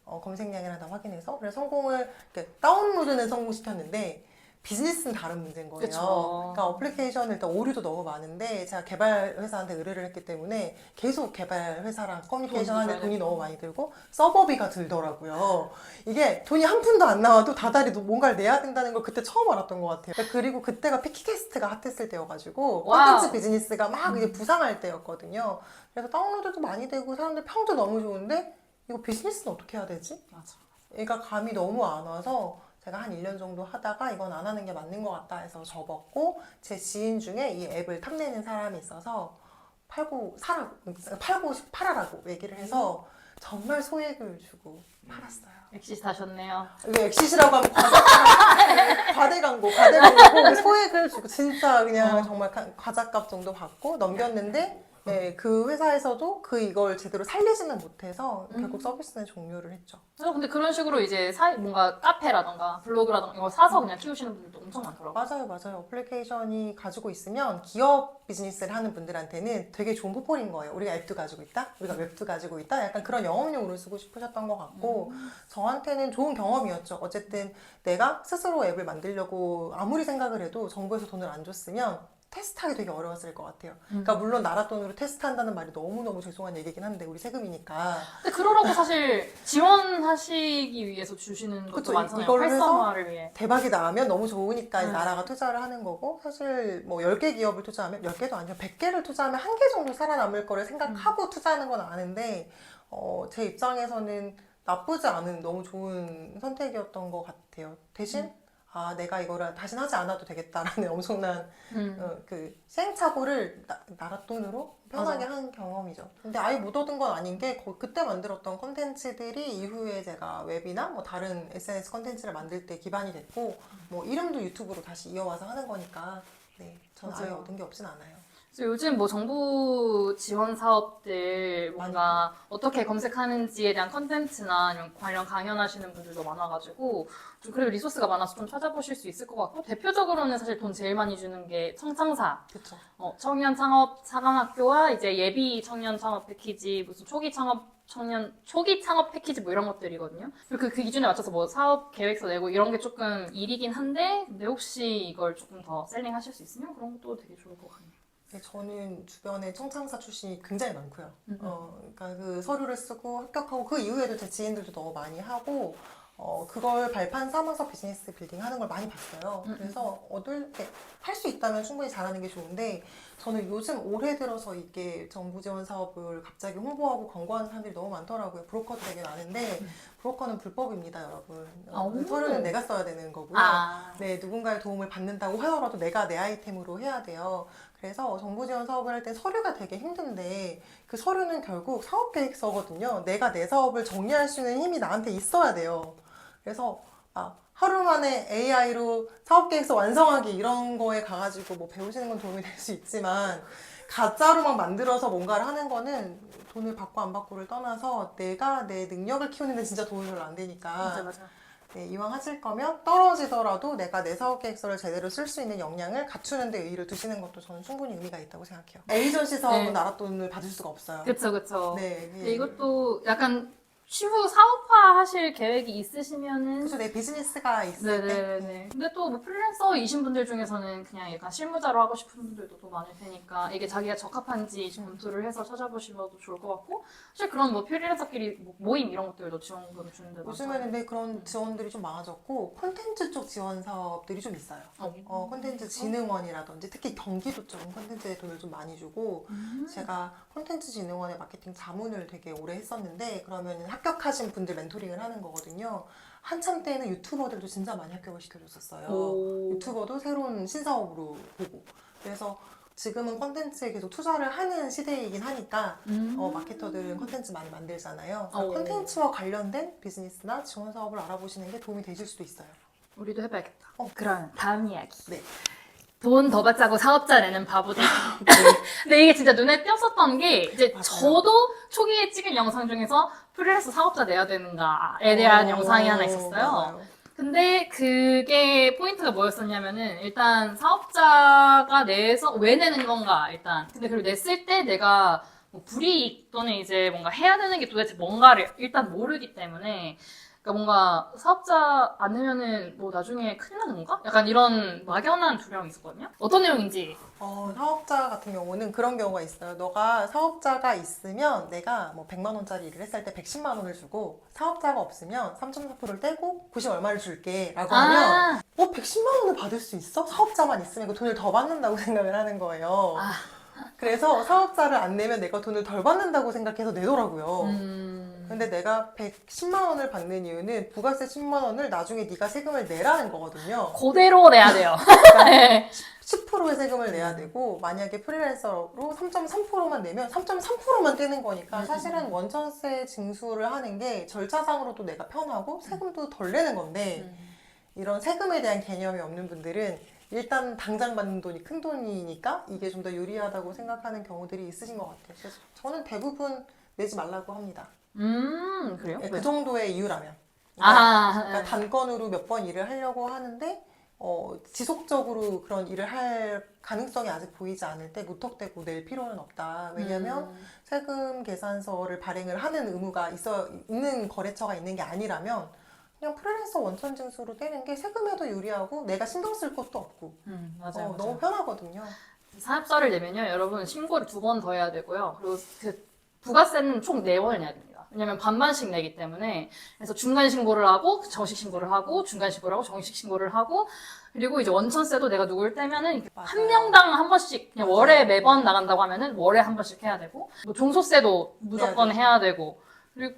검색량이랑 다 확인해서. 그래서 성공을, 다운로드는 성공시켰는데, 비즈니스는 다른 문제인 거예요. 그쵸. 그러니까 어플리케이션은 일단 오류도 너무 많은데, 제가 개발 회사한테 의뢰를 했기 때문에 계속 개발 회사랑 커뮤니케이션 하는데 돈이 너무 많이 들고, 서버비가 들더라고요. 이게 돈이 한 푼도 안 나와도 다달이 뭔가를 내야 된다는 걸 그때 처음 알았던 것 같아요. 그리고 그때가 피키캐스트가 핫했을 때여가지고, 콘텐츠 비즈니스가 막 이제 부상할 때였거든요. 그래서 다운로드도 많이 되고, 사람들 평도 너무 좋은데, 이거 비즈니스는 어떻게 해야 되지? 맞아. 얘가 감이 너무 안 와서, 제가 한 1년 정도 하다가 이건 안 하는 게 맞는 것 같다 해서 접었고 제 지인 중에 이 앱을 탐내는 사람이 있어서 팔고 팔아라고 얘기를 해서 정말 소액을 주고 팔았어요. 엑시스 하셨네요. 이게 엑시스라고 하면 과대 광고고 소액을 주고 진짜 그냥 정말 과자값 정도 받고 넘겼는데 네, 그 회사에서도 이걸 제대로 살리지는 못해서 결국 서비스는 종료를 했죠. 근데 그런 식으로 이제 뭔가 카페라던가 블로그라던가 이거 사서 그냥 키우시는 분들도 엄청 많더라고요. 맞아요. 어플리케이션이 가지고 있으면 기업 비즈니스를 하는 분들한테는 되게 좋은 포폴인 거예요. 우리가 앱도 가지고 있다? 우리가 웹도 가지고 있다? 약간 그런 영업용으로 쓰고 싶으셨던 것 같고 저한테는 좋은 경험이었죠. 어쨌든 내가 스스로 앱을 만들려고 아무리 생각을 해도 정부에서 돈을 안 줬으면 테스트하기 되게 어려웠을 것 같아요. 그러니까 물론 나라 돈으로 테스트한다는 말이 너무너무 죄송한 얘기긴 한데 우리 세금이니까. 근데 그러라고 사실 지원하시기 위해서 주시는 것도 그쵸, 많잖아요. 이걸로 활성화를 위해. 대박이 나면 너무 좋으니까 나라가 투자를 하는 거고 사실 뭐 10개 기업을 투자하면 10개도 아니고 100개를 투자하면 1개 정도 살아남을 거를 생각하고 투자하는 건 아는데 제 입장에서는 나쁘지 않은 너무 좋은 선택이었던 것 같아요. 대신 내가 이거를 다시는 하지 않아도 되겠다라는 엄청난 음. 그 시행착오를 나랏돈으로 편하게 맞아. 한 경험이죠. 근데 아예 못 얻은 건 아닌 게 그때 만들었던 컨텐츠들이 이후에 제가 웹이나 뭐 다른 SNS 컨텐츠를 만들 때 기반이 됐고 뭐 이름도 유튜브로 다시 이어와서 하는 거니까 네, 저는 아예 맞아요. 얻은 게 없진 않아요. 그래서 요즘 뭐 정부 지원 사업들 뭔가 어떻게 검색하는지에 대한 컨텐츠나 아니면 관련 강연하시는 분들도 많아가지고 좀 그래도 리소스가 많아서 좀 찾아보실 수 있을 것 같고 대표적으로는 사실 돈 제일 많이 주는 게 청창사, 그쵸. 청년 창업 사관학교와 이제 예비 청년 창업 패키지, 무슨 초기 창업 패키지 뭐 이런 것들이거든요. 그리고 그 기준에 맞춰서 뭐 사업 계획서 내고 이런 게 조금 일이긴 한데 근데 혹시 이걸 조금 더 셀링하실 수 있으면 그런 것도 되게 좋을 것 같네요. 네, 저는 주변에 청창사 출신이 굉장히 많고요. 그러니까 그 서류를 쓰고 합격하고 그 이후에도 제 지인들도 너무 많이 하고 그걸 발판 삼아서 비즈니스 빌딩 하는 걸 많이 봤어요. 그래서 할 수 있다면 충분히 잘하는 게 좋은데 저는 요즘 올해 들어서 이게 정부 지원 사업을 갑자기 홍보하고 광고하는 사람들이 너무 많더라고요. 브로커도 되게 많은데 브로커는 불법입니다, 여러분. 서류는 내가 써야 되는 거고요. 네, 누군가의 도움을 받는다고 하더라도 내가 내 아이템으로 해야 돼요. 그래서 정부 지원 사업을 할 때 서류가 되게 힘든데 그 서류는 결국 사업 계획서거든요. 내가 내 사업을 정리할 수 있는 힘이 나한테 있어야 돼요. 그래서 하루 만에 AI로 사업 계획서 완성하기 이런 거에 가가지고 뭐 배우시는 건 도움이 될 수 있지만 가짜로만 만들어서 뭔가를 하는 거는 돈을 받고 안 받고를 떠나서 내가 내 능력을 키우는 데 진짜 도움이 별로 안 되니까 맞아. 네, 이왕 하실 거면 떨어지더라도 내가 내 사업 계획서를 제대로 쓸 수 있는 역량을 갖추는 데 의의를 두시는 것도 저는 충분히 의미가 있다고 생각해요. 에이전시 사업은 네. 나랏돈을 받을 수가 없어요. 그쵸. 네, 근데 이것도 약간 추후 사업화 하실 계획이 있으시면은 그래서 내 비즈니스가 있을 때 네네네. 근데 또 뭐 프리랜서이신 분들 중에서는 그냥 약간 실무자로 하고 싶은 분들도 또 많을 테니까 이게 자기가 적합한지 검토를 해서 찾아보시면 좋을 것 같고 사실 그런 뭐 프리랜서끼리 모임 이런 것들도 지원금 주는 데 요즘에는 많잖아요. 근데 그런 지원들이 좀 많아졌고 콘텐츠 쪽 지원 사업들이 좀 있어요. 콘텐츠 진흥원이라든지 특히 경기도 쪽은 콘텐츠에 돈을 좀 많이 주고 제가 콘텐츠 진흥원의 마케팅 자문을 되게 오래 했었는데 그러면 합격하신 분들 멘토링을 하는 거거든요. 한참 때에는 유튜버들도 진짜 많이 합격을 시켜줬었어요. 유튜버도 새로운 신사업으로 보고 그래서 지금은 콘텐츠에 계속 투자를 하는 시대이긴 하니까 마케터들은 콘텐츠 많이 만들잖아요. 그래서 콘텐츠와 관련된 비즈니스나 지원 사업을 알아보시는 게 도움이 되실 수도 있어요. 우리도 해봐야겠다. 그럼 다음 이야기. 네. 돈 더 받자고 사업자 내는 바보들. 근데 이게 진짜 눈에 띄었었던 게 이제 맞아요. 저도 초기에 찍은 영상 중에서 프리랜서 사업자 내야 되는가에 대한 영상이 하나 있었어요. 맞아요. 근데 그게 포인트가 뭐였었냐면은 일단 사업자가 내서 왜 내는 건가 일단 근데 그리고 냈을 때 내가 뭐 불이익 또는 이제 뭔가 해야 되는 게 도대체 뭔가를 일단 모르기 때문에 그러니까 뭔가 사업자 안 내면은 뭐 나중에 큰일 나는 건가? 약간 이런 막연한 두려움이 있었거든요. 어떤 내용인지. 사업자 같은 경우는 그런 경우가 있어요. 너가 사업자가 있으면 내가 뭐 100만 원짜리 일을 했을 때 110만 원을 주고 사업자가 없으면 3.4%를 떼고 90 얼마를 줄게 라고 하면 110만 원을 받을 수 있어? 사업자만 있으면 그 돈을 더 받는다고 생각을 하는 거예요. 그래서 사업자를 안 내면 내가 돈을 덜 받는다고 생각해서 내더라고요. 근데 내가 110만 원을 받는 이유는 부가세 10만 원을 나중에 네가 세금을 내라는 거거든요. 그대로 내야 돼요. 네. 10%의 세금을 내야 되고 만약에 프리랜서로 3.3%만 내면 3.3%만 떼는 거니까 사실은 원천세 징수를 하는 게 절차상으로도 내가 편하고 세금도 덜 내는 건데 이런 세금에 대한 개념이 없는 분들은 일단 당장 받는 돈이 큰 돈이니까 이게 좀 더 유리하다고 생각하는 경우들이 있으신 것 같아요. 그래서 저는 대부분 내지 말라고 합니다. 그래요? 네, 왜? 그 정도의 이유라면. 아, 단건으로 몇 번 일을 하려고 하는데 지속적으로 그런 일을 할 가능성이 아직 보이지 않을 때 무턱대고 낼 필요는 없다. 왜냐면 세금 계산서를 발행을 하는 의무가 있는 거래처가 있는 게 아니라면 그냥 프리랜서 원천 징수로 떼는 게 세금에도 유리하고 내가 신경 쓸 것도 없고 맞아요. 너무 편하거든요. 사업자를 내면요, 여러분 신고를 2번 더 해야 되고요. 그리고 그 부가세는 총 4번을 내야 됩니다. 왜냐면 반반씩 내기 때문에. 그래서 중간 신고를 하고, 정식 신고를 하고, 중간 신고를 하고, 정식 신고를 하고, 그리고 이제 원천세도 내가 누굴 떼면은 한 명당 한 번씩 그냥 월에 매번 나간다고 하면은 월에 한 번씩 해야 되고, 뭐 종소세도 무조건 해야 되고,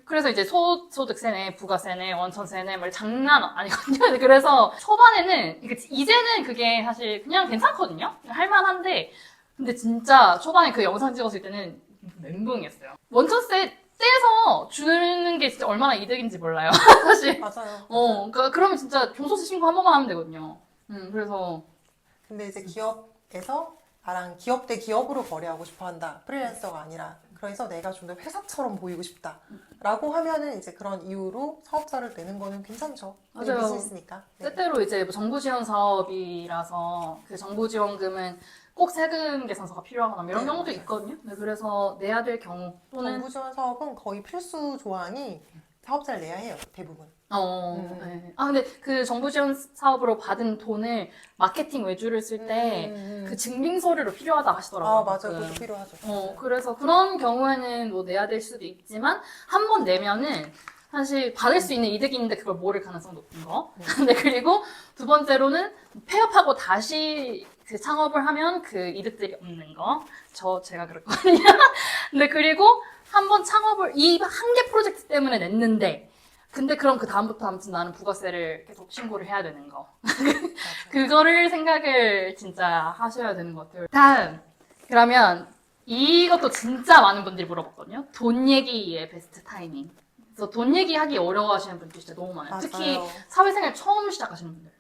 그래서 이제 소득 세네, 부가 세네, 원천 세네, 뭐 장난 아니거든요. 그래서 초반에는, 이제는 그게 사실 그냥 괜찮거든요? 할만한데, 근데 진짜 초반에 그 영상 찍었을 때는 멘붕이었어요. 원천세 떼서 주는 게 진짜 얼마나 이득인지 몰라요. 사실. 맞아요. 그러면 진짜 종소세 신고 한 번만 하면 되거든요. 그래서. 근데 이제 기업에서 나랑 기업 대 기업으로 거래하고 싶어 한다. 프리랜서가 아니라. 그래서 내가 좀 더 회사처럼 보이고 싶다. 라고 하면은 이제 그런 이유로 사업자를 내는 거는 괜찮죠. 그게 맞아요. 비즈니스니까. 네. 때때로 이제 뭐 정부 지원 사업이라서 그 정부 지원금은 꼭 세금 계산서가 필요하거나 뭐 이런 네, 경우도 맞아요. 있거든요. 네, 그래서 내야 될 경우 또는 정부 지원 사업은 거의 필수 조항이 사업자를 내야 해요. 대부분. 네. 근데 그 정부 지원 사업으로 받은 돈을 마케팅 외주를 쓸 때 그 증빙서류로 필요하다 하시더라고요. 맞아요. 가끔. 그것도 필요하죠. 그래서 그런 경우에는 뭐 내야 될 수도 있지만 한 번 내면은 사실 받을 수 있는 이득이 있는데 그걸 모를 가능성 높은 거. 근데 그리고 두 번째로는 폐업하고 다시 그 창업을 하면 그 이득들이 없는 거. 제가 그랬거든요. 근데 그리고 한 번 창업을 이 한 개 프로젝트 때문에 냈는데 근데 그럼 그 다음부터 아무튼 나는 부가세를 계속 신고를 해야 되는 거. 그거를 생각을 진짜 하셔야 되는 것 같아요. 다음. 그러면 이것도 진짜 많은 분들이 물어봤거든요. 돈 얘기의 베스트 타이밍. 그래서 돈 얘기하기 어려워하시는 분들이 진짜 너무 많아요. 특히 맞아요. 사회생활 처음 시작하시는 분들.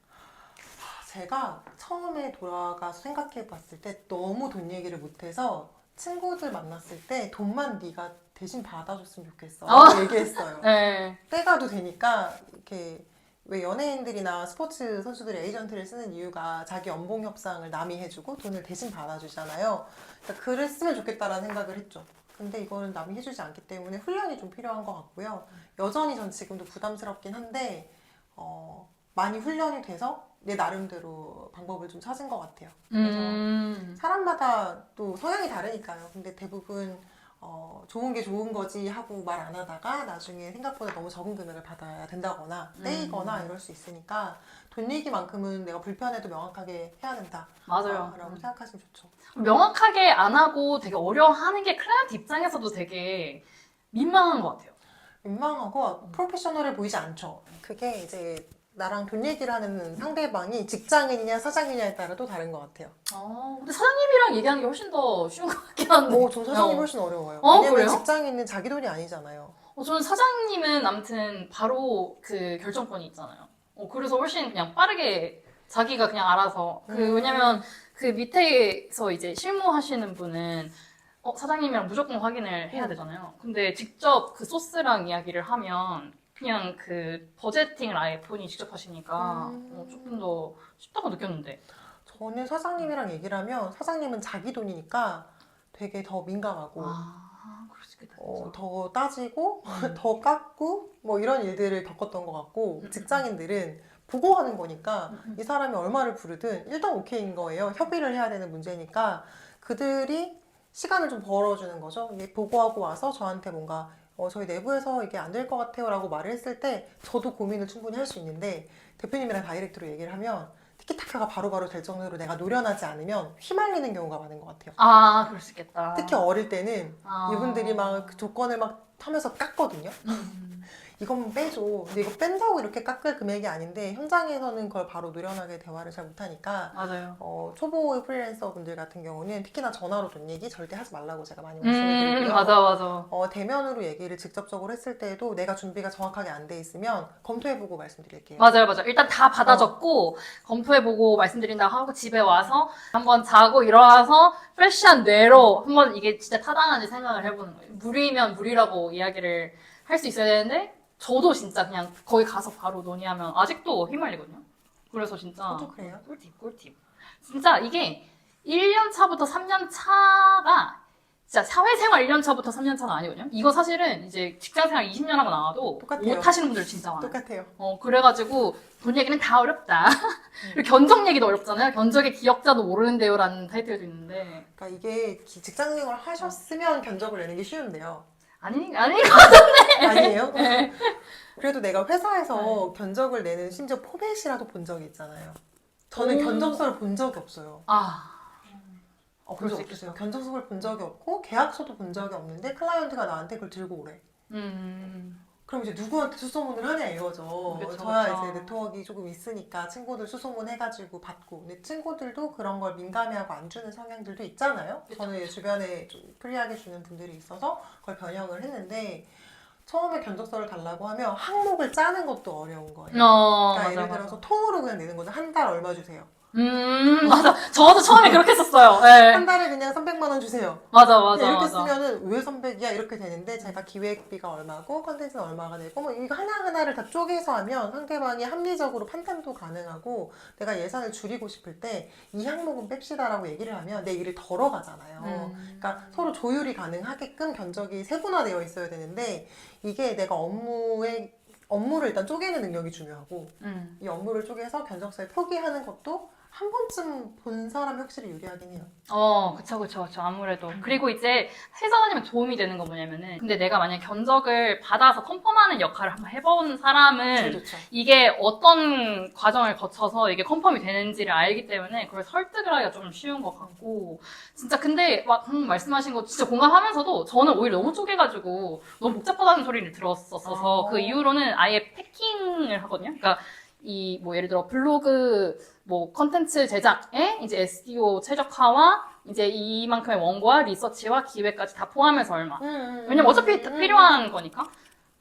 제가 처음에 돌아가서 생각해 봤을 때 너무 돈 얘기를 못해서 친구들 만났을 때 돈만 네가 대신 받아줬으면 좋겠어 얘기했어요. 네. 떼가도 되니까 이렇게 왜 연예인들이나 스포츠 선수들이 에이전트를 쓰는 이유가 자기 연봉 협상을 남이 해주고 돈을 대신 받아주잖아요. 그러니까 그랬으면 좋겠다라는 생각을 했죠. 근데 이거는 남이 해주지 않기 때문에 훈련이 좀 필요한 것 같고요. 여전히 전 지금도 부담스럽긴 한데 많이 훈련이 돼서 내 나름대로 방법을 좀 찾은 것 같아요. 그래서 사람마다 또 성향이 다르니까요. 근데 대부분 좋은 게 좋은 거지 하고 말 안 하다가 나중에 생각보다 너무 적은 금액을 받아야 된다거나 떼이거나 이럴 수 있으니까 돈 얘기만큼은 내가 불편해도 명확하게 해야 된다. 맞아요. 라고 생각하시면 좋죠. 명확하게 안 하고 되게 어려워하는 게 클라이언트 입장에서도 되게 민망한 것 같아요. 민망하고 프로페셔널해 보이지 않죠. 그게 이제 나랑 돈 얘기를 하는 상대방이 직장인이냐 사장이냐에 따라 또 다른 것 같아요. 근데 사장님이랑 얘기하는 게 훨씬 더 쉬운 것 같긴 한데. 전 사장님 훨씬 어려워요. 그래요? 왜냐면 직장인은 자기 돈이 아니잖아요. 저는 사장님은 아무튼 바로 그 결정권이 있잖아요. 그래서 훨씬 그냥 빠르게 자기가 그냥 알아서. 왜냐면 그 밑에서 이제 실무하시는 분은 사장님이랑 무조건 확인을 해야 되잖아요. 근데 직접 그 소스랑 이야기를 하면 그냥 그 버제팅을 아예 본인이 직접 하시니까 조금 더 쉽다고 느꼈는데. 저는 사장님이랑 얘기를 하면 사장님은 자기 돈이니까 되게 더 민감하고 그럴 수 있겠다. 진짜. 더 따지고 더 깎고 뭐 이런 일들을 겪었던 것 같고 직장인들은 보고하는 거니까 이 사람이 얼마를 부르든 일단 오케이인 거예요. 협의를 해야 되는 문제니까 그들이 시간을 좀 벌어주는 거죠. 이게 보고하고 와서 저한테 뭔가 저희 내부에서 이게 안 될 것 같아요 라고 말을 했을 때 저도 고민을 충분히 할 수 있는데 대표님이랑 다이렉트로 얘기를 하면 티키타카가 바로바로 될 정도로 내가 노련하지 않으면 휘말리는 경우가 많은 것 같아요. 그럴 수 있겠다. 특히 어릴 때는 이분들이 막 그 조건을 막 하면서 깎거든요. 이건 빼줘. 근데 이거 뺀다고 이렇게 깎을 금액이 아닌데 현장에서는 그걸 바로 노련하게 대화를 잘 못하니까 맞아요. 초보 프리랜서 분들 같은 경우는 특히나 전화로 돈 얘기 절대 하지 말라고 제가 많이 말씀을 드리고요. 맞아. 대면으로 얘기를 직접적으로 했을 때도 내가 준비가 정확하게 안 돼 있으면 검토해보고 말씀드릴게요. 맞아요. 일단 다 받아 적고 검토해보고 말씀드린다고 하고 집에 와서 한번 자고 일어나서 프레시한 뇌로 한번 이게 진짜 타당한지 생각을 해보는 거예요. 무리면 무리라고 이야기를 할 수 있어야 되는데 저도 진짜 그냥 거기 가서 바로 논의하면 아직도 휘말리거든요. 그래서 진짜 저도 그래요. 꿀팁. 진짜 이게 1년 차부터 3년 차가 진짜 사회생활 1년 차부터 3년 차는 아니거든요. 이거 사실은 이제 직장생활 20년 하고 나와도 똑같아요. 못 하시는 분들 진짜 많아요. 똑같아요. 그래가지고 돈 얘기는 다 어렵다. 그리고 견적 얘기도 어렵잖아요. 견적의 기억자도 모르는데요라는 타이틀도 있는데. 그러니까 이게 직장생활 하셨으면 견적을 내는 게 쉬운데요. 아니 아니에요? 네. 그래도 내가 회사에서 견적을 내는 심지어 포맷이라도 본 적이 있잖아요. 저는 견적서를 본 적이 없어요. 본 그럴 수 적이 없어요. 견적서를 본 적이 없고 계약서도 본 적이 없는데 클라이언트가 나한테 그걸 들고 오래. 그럼 이제 누구한테 수소문을 하냐 이거죠. 그쵸, 저야 그쵸. 이제 네트워크가 조금 있으니까 친구들 수소문 해가지고 받고. 근데 친구들도 그런 걸 민감해하고 안 주는 성향들도 있잖아요. 저는 이제 주변에 좀 프리하게 주는 분들이 있어서 그걸 변형을 했는데 처음에 견적서를 달라고 하면 항목을 짜는 것도 어려운 거예요. 그러니까 맞아, 예를 맞아. 들어서 통으로 그냥 내는 거죠. 한 달 얼마 주세요. 맞아. 저도 처음에 그렇게 했었어요. 네. 한 달에 그냥 300만 원 주세요. 맞아, 맞아, 이렇게 맞아. 쓰면은 왜 300이야? 이렇게 되는데 제가 기획비가 얼마고 컨텐츠는 얼마가 되고 뭐 이거 하나하나를 다 쪼개서 하면 상대방이 합리적으로 판단도 가능하고 내가 예산을 줄이고 싶을 때 이 항목은 뺍시다라고 얘기를 하면 내 일을 덜어가잖아요. 그러니까 서로 조율이 가능하게끔 견적이 세분화되어 있어야 되는데 이게 내가 업무를 일단 쪼개는 능력이 중요하고 이 업무를 쪼개서 견적서에 표기하는 것도 한 번쯤 본 사람이 확실히 유리하긴 해요. 그쵸, 그쵸, 그쵸. 아무래도. 그리고 이제 회사 다니면 도움이 되는 거 뭐냐면은, 근데 내가 만약 견적을 받아서 컨펌하는 역할을 한번 해본 사람은, 제일 좋죠. 이게 어떤 과정을 거쳐서 이게 컨펌이 되는지를 알기 때문에 그걸 설득을 하기가 좀 쉬운 것 같고, 진짜 근데 막 말씀하신 거 진짜 공감하면서도 저는 오히려 너무 쪼개가지고 너무 복잡하다는 소리를 들었었어서 그 이후로는 아예 패킹을 하거든요. 그러니까 이 뭐 예를 들어 블로그 뭐 컨텐츠 제작에 이제 SEO 최적화와 이제 이만큼의 원고와 리서치와 기획까지 다 포함해서 얼마. 왜냐면 어차피 필요한 거니까.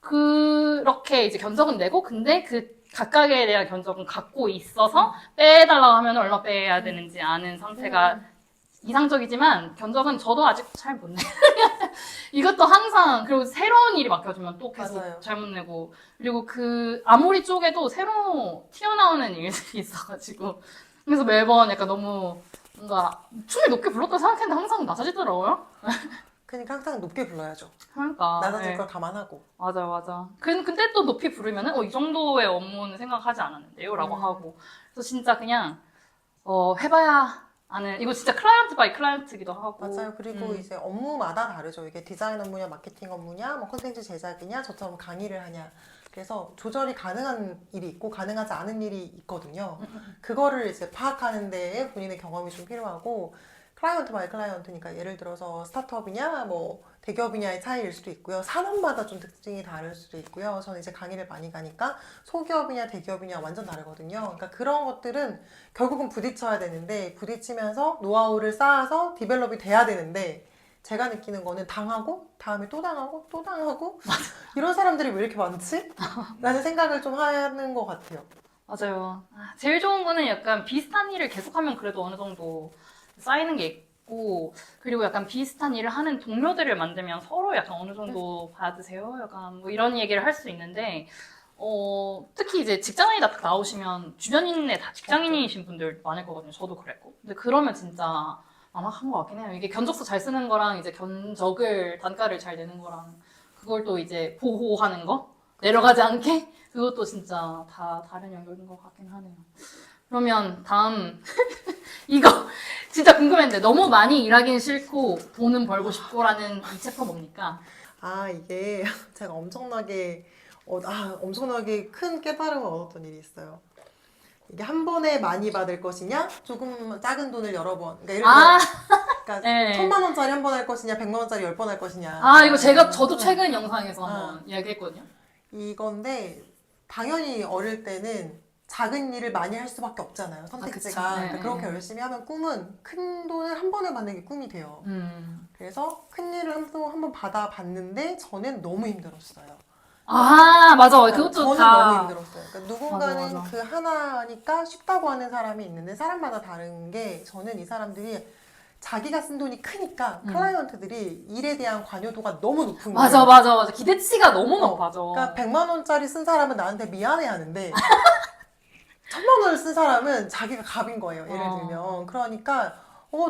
그렇게 이제 견적은 내고 근데 그 각각에 대한 견적은 갖고 있어서 빼달라고 하면 얼마 빼야 되는지 아는 상태가 이상적이지만 견적은 저도 아직 잘 못 내요. 이것도 항상 그리고 새로운 일이 맡겨주면 또 계속 맞아요. 잘못 내고 그리고 그 아무리 쪼개도 새로 튀어나오는 일들이 있어가지고 그래서 매번 약간 너무 뭔가 춤을 높게 불렀다 생각했는데 항상 낮아지더라고요. 그러니까 항상 높게 불러야죠. 그러니까 낮아질 네. 걸 감안하고. 맞아 맞아. 근데 또 높이 부르면은 이 정도의 업무는 생각하지 않았는데요라고 하고 그래서 진짜 그냥 해봐야 아는 이거 진짜 클라이언트 바이 클라이언트기도 하고 맞아요. 그리고 이제 업무마다 다르죠. 이게 디자인 업무냐, 마케팅 업무냐, 뭐 컨텐츠 제작이냐, 저처럼 강의를 하냐. 그래서 조절이 가능한 일이 있고 가능하지 않은 일이 있거든요. 그거를 이제 파악하는 데에 본인의 경험이 좀 필요하고 클라이언트 바이 클라이언트니까 예를 들어서 스타트업이냐, 뭐 대기업이냐의 차이일 수도 있고요. 산업마다 좀 특징이 다를 수도 있고요. 저는 이제 강의를 많이 가니까 소기업이냐 대기업이냐 완전 다르거든요. 그러니까 그런 것들은 결국은 부딪혀야 되는데 부딪히면서 노하우를 쌓아서 디벨롭이 돼야 되는데 제가 느끼는 거는 당하고 다음에 또 당하고 또 당하고 이런 사람들이 왜 이렇게 많지? 라는 생각을 좀 하는 것 같아요. 맞아요. 제일 좋은 거는 약간 비슷한 일을 계속하면 그래도 어느 정도 쌓이는 게 있고, 그리고 약간 비슷한 일을 하는 동료들을 만들면 서로 약간 어느 정도 받으세요? 약간 뭐 이런 얘기를 할 수 있는데, 특히 이제 직장인이 딱 나오시면 주변인에 다 직장인이신 분들 많을 거거든요. 저도 그랬고. 근데 그러면 진짜 막막한 것 같긴 해요. 이게 견적서 잘 쓰는 거랑 이제 단가를 잘 내는 거랑 그걸 또 이제 보호하는 거? 내려가지 않게? 그것도 진짜 다 다른 영역인 것 같긴 하네요. 그러면 다음 이거 진짜 궁금했는데 너무 많이 일하긴 싫고 돈은 벌고 싶고라는 이 챕터 뭡니까? 이게 제가 엄청나게 큰 깨달음을 얻었던 일이 있어요. 이게 한 번에 많이 받을 것이냐, 조금 작은 돈을 여러 번. 그러니까 예를 들어, 그러니까 네. 1,000만 원짜리 한 번 할 것이냐, 100만 원짜리 10번 할 것이냐. 이거 저도 최근 영상에서 한번 이야기했거든요. 이건데 당연히 어릴 때는 작은 일을 많이 할 수밖에 없잖아요. 선택지가. 그쵸. 그러니까 네, 그렇게 네. 열심히 하면 꿈은 큰 돈을 한 번에 받는 게 꿈이 돼요. 그래서 큰 일을 한번 받아봤는데 저는 너무 힘들었어요. 맞아. 그것도 저는 다. 너무 힘들었어요. 그러니까 누군가는 맞아. 그 하나니까 쉽다고 하는 사람이 있는데 사람마다 다른 게 저는 이 사람들이 자기가 쓴 돈이 크니까 클라이언트들이 일에 대한 관여도가 너무 높은 거예요. 맞아. 기대치가 너무 높아져. 그러니까 100만 원짜리 쓴 사람은 나한테 미안해 하는데 1,000만 원을 쓴 사람은 자기가 갑인 거예요. 예를 들면. 그러니까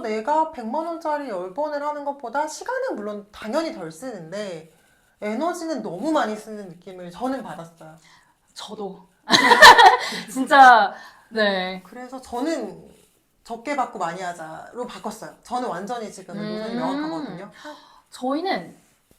내가 100만 원짜리 10번을 하는 것보다 시간은 물론 당연히 덜 쓰는데 에너지는 너무 많이 쓰는 느낌을 저는 받았어요. 저도. 진짜, 네. 그래서 저는 적게 받고 많이 하자로 바꿨어요. 저는 완전히 지금 노선이 명확하거든요. 저희는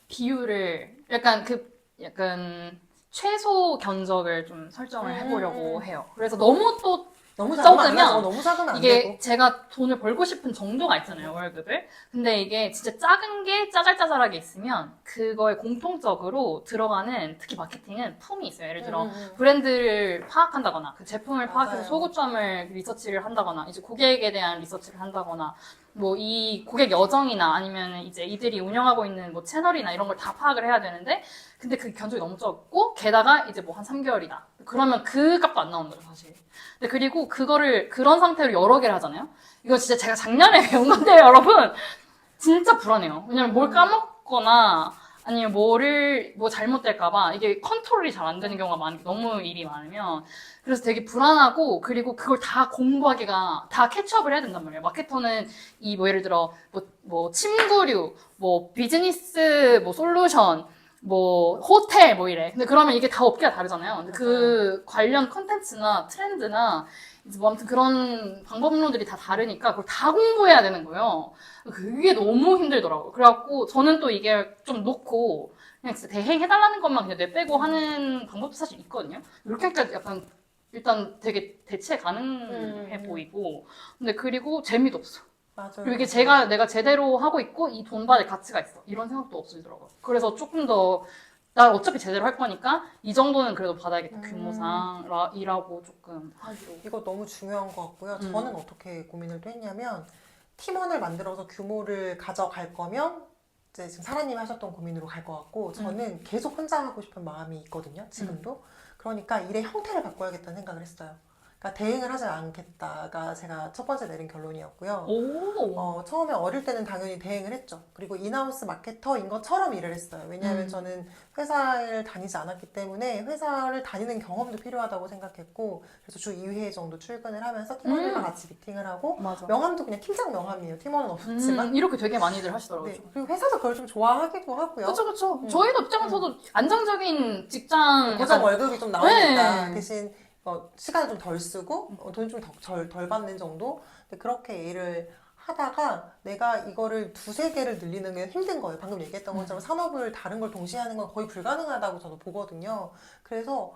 비율을 약간 최소 견적을 좀 설정을 해보려고 해요. 그래서 너무 또 너무 작으면 안 적으면 되죠. 너무 작으면 안 이게 되고. 제가 돈을 벌고 싶은 정도가 있잖아요, 월급을. 근데 이게 진짜 작은 게 짜잘짜잘하게 있으면 그거에 공통적으로 들어가는, 특히 마케팅은 품이 있어요. 예를 들어 브랜드를 파악한다거나 그 제품을 맞아요. 파악해서 소구점을 리서치를 한다거나 이제 고객에 대한 리서치를 한다거나 뭐 이 고객 여정이나 아니면 이제 이들이 운영하고 있는 뭐 채널이나 이런 걸 다 파악을 해야 되는데, 근데 그 견적이 너무 적고 게다가 이제 뭐 한 3개월이다. 그러면 그 값도 안 나오는 거죠, 사실. 근데 그리고 그거를 그런 상태로 여러 개를 하잖아요. 이거 진짜 제가 작년에 배운 건데요, 여러분. 진짜 불안해요. 왜냐면 뭘 까먹거나 아니면 뭐 잘못될까봐 이게 컨트롤이 잘 안 되는 경우가 많으니까, 너무 일이 많으면. 그래서 되게 불안하고, 그리고 그걸 다 공부하기가, 다 캐치업을 해야 된단 말이에요. 마케터는 뭐 예를 들어 뭐 침구류, 뭐 비즈니스, 뭐 솔루션, 뭐 호텔 뭐 이래. 근데 그러면 이게 다 업계가 다르잖아요. 근데 그 관련 컨텐츠나 트렌드나 이제 뭐 아무튼 그런 방법론들이 다 다르니까 그걸 다 공부해야 되는 거예요. 그게 너무 힘들더라고요. 그래갖고 저는 또 이게 좀 놓고 그냥 진짜 대행해달라는 것만 그냥 내빼고 하는 방법도 사실 있거든요. 이렇게 하니까 약간 일단 되게 대체 가능해 보이고, 근데 그리고 재미도 없어. 맞아요. 그리고 이게 맞아요. 내가 제대로 하고 있고 이 돈 받을 가치가 있어, 이런 생각도 없어지더라고요. 그래서 조금 더, 나 어차피 제대로 할 거니까 이 정도는 그래도 받아야겠다, 규모상이라고 조금 하기로. 이거 너무 중요한 것 같고요. 저는 어떻게 고민을 또 했냐면, 팀원을 만들어서 규모를 가져갈 거면 이제 지금 사라님이 하셨던 고민으로 갈 것 같고, 저는 계속 혼자 하고 싶은 마음이 있거든요, 지금도. 그러니까 일의 형태를 바꿔야겠다는 생각을 했어요. 그러니까 대응을 하지 않겠다가 제가 첫 번째 내린 결론이었고요. 오. 처음에 어릴 때는 당연히 대행을 했죠. 그리고 인하우스 마케터인 것처럼 일을 했어요. 왜냐하면 저는 회사를 다니지 않았기 때문에 회사를 다니는 경험도 필요하다고 생각했고, 그래서 주 2회 정도 출근을 하면서 팀원들과 같이 미팅을 하고, 맞아. 명함도 그냥 팀장 명함이에요. 팀원은 없었지만. 이렇게 되게 많이들 하시더라고요. 네. 그리고 회사도 그걸 좀 좋아하기도 하고요. 그쵸. 저희도 입장에서도 안정적인 직장, 고정 약간, 월급이 좀 나오니까 네. 대신 시간을 좀 덜 쓰고 돈이 좀 덜 받는 정도. 근데 그렇게 일을 하다가 내가 이거를 두세 개를 늘리는 게 힘든 거예요. 방금 얘기했던 것처럼 산업을 다른 걸 동시에 하는 건 거의 불가능하다고 저도 보거든요. 그래서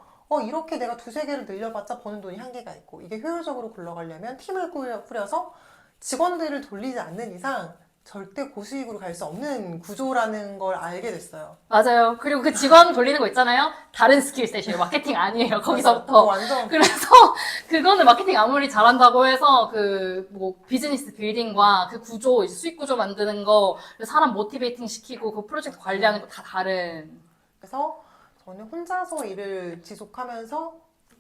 이렇게 내가 두세 개를 늘려봤자 버는 돈이 한계가 있고, 이게 효율적으로 굴러가려면 팀을 꾸려서 직원들을 돌리지 않는 이상 절대 고수익으로 갈 수 없는 구조라는 걸 알게 됐어요. 맞아요. 그리고 그 직원 돌리는 거 있잖아요. 다른 스킬셋이에요. 마케팅 아니에요. 거기서부터. 완전 그래서 그거는 마케팅 아무리 잘한다고 해서 그 뭐 비즈니스 빌딩과 그 구조, 이제 수익 구조 만드는 거, 사람 모티베이팅 시키고 그 프로젝트 관리하는 거 다 다른. 그래서 저는 혼자서 일을 지속하면서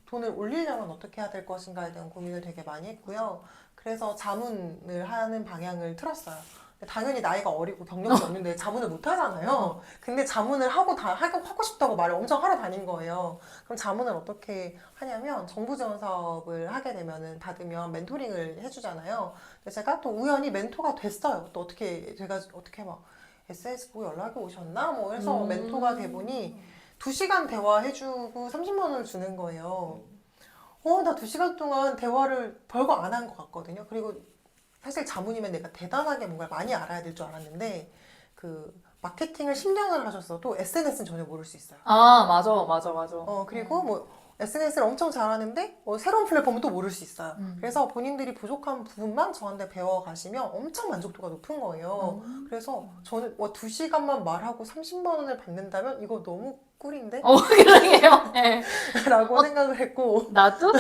돈을 올리려면 어떻게 해야 될 것인가에 대한 고민을 되게 많이 했고요. 그래서 자문을 하는 방향을 틀었어요. 당연히 나이가 어리고 경력이 없는데 자문을 못 하잖아요. 근데 자문을 하고 싶다고 말을 엄청 하러 다닌 거예요. 그럼 자문을 어떻게 하냐면, 정부 지원 사업을 하게 되면은 받으면 멘토링을 해주잖아요. 근데 제가 또 우연히 멘토가 됐어요. 또 제가 어떻게 막 SS 보고 연락이 오셨나? 뭐 해서 멘토가 돼보니 2시간 대화해주고 30만 원을 주는 거예요. 나 2시간 동안 대화를 별거 안 한 것 같거든요. 그리고 사실 자문이면 내가 대단하게 뭔가 많이 알아야 될 줄 알았는데, 그 마케팅을 10년을 하셨어도 SNS는 전혀 모를 수 있어요. 아, 맞아. 그리고 뭐 SNS를 엄청 잘하는데 새로운 플랫폼은 또 모를 수 있어요. 그래서 본인들이 부족한 부분만 저한테 배워가시면 엄청 만족도가 높은 거예요. 그래서 저는 2시간만 말하고 30만 원을 받는다면 이거 너무 꿀인데? 그러게요. 네. 라고 생각을 했고, 나도?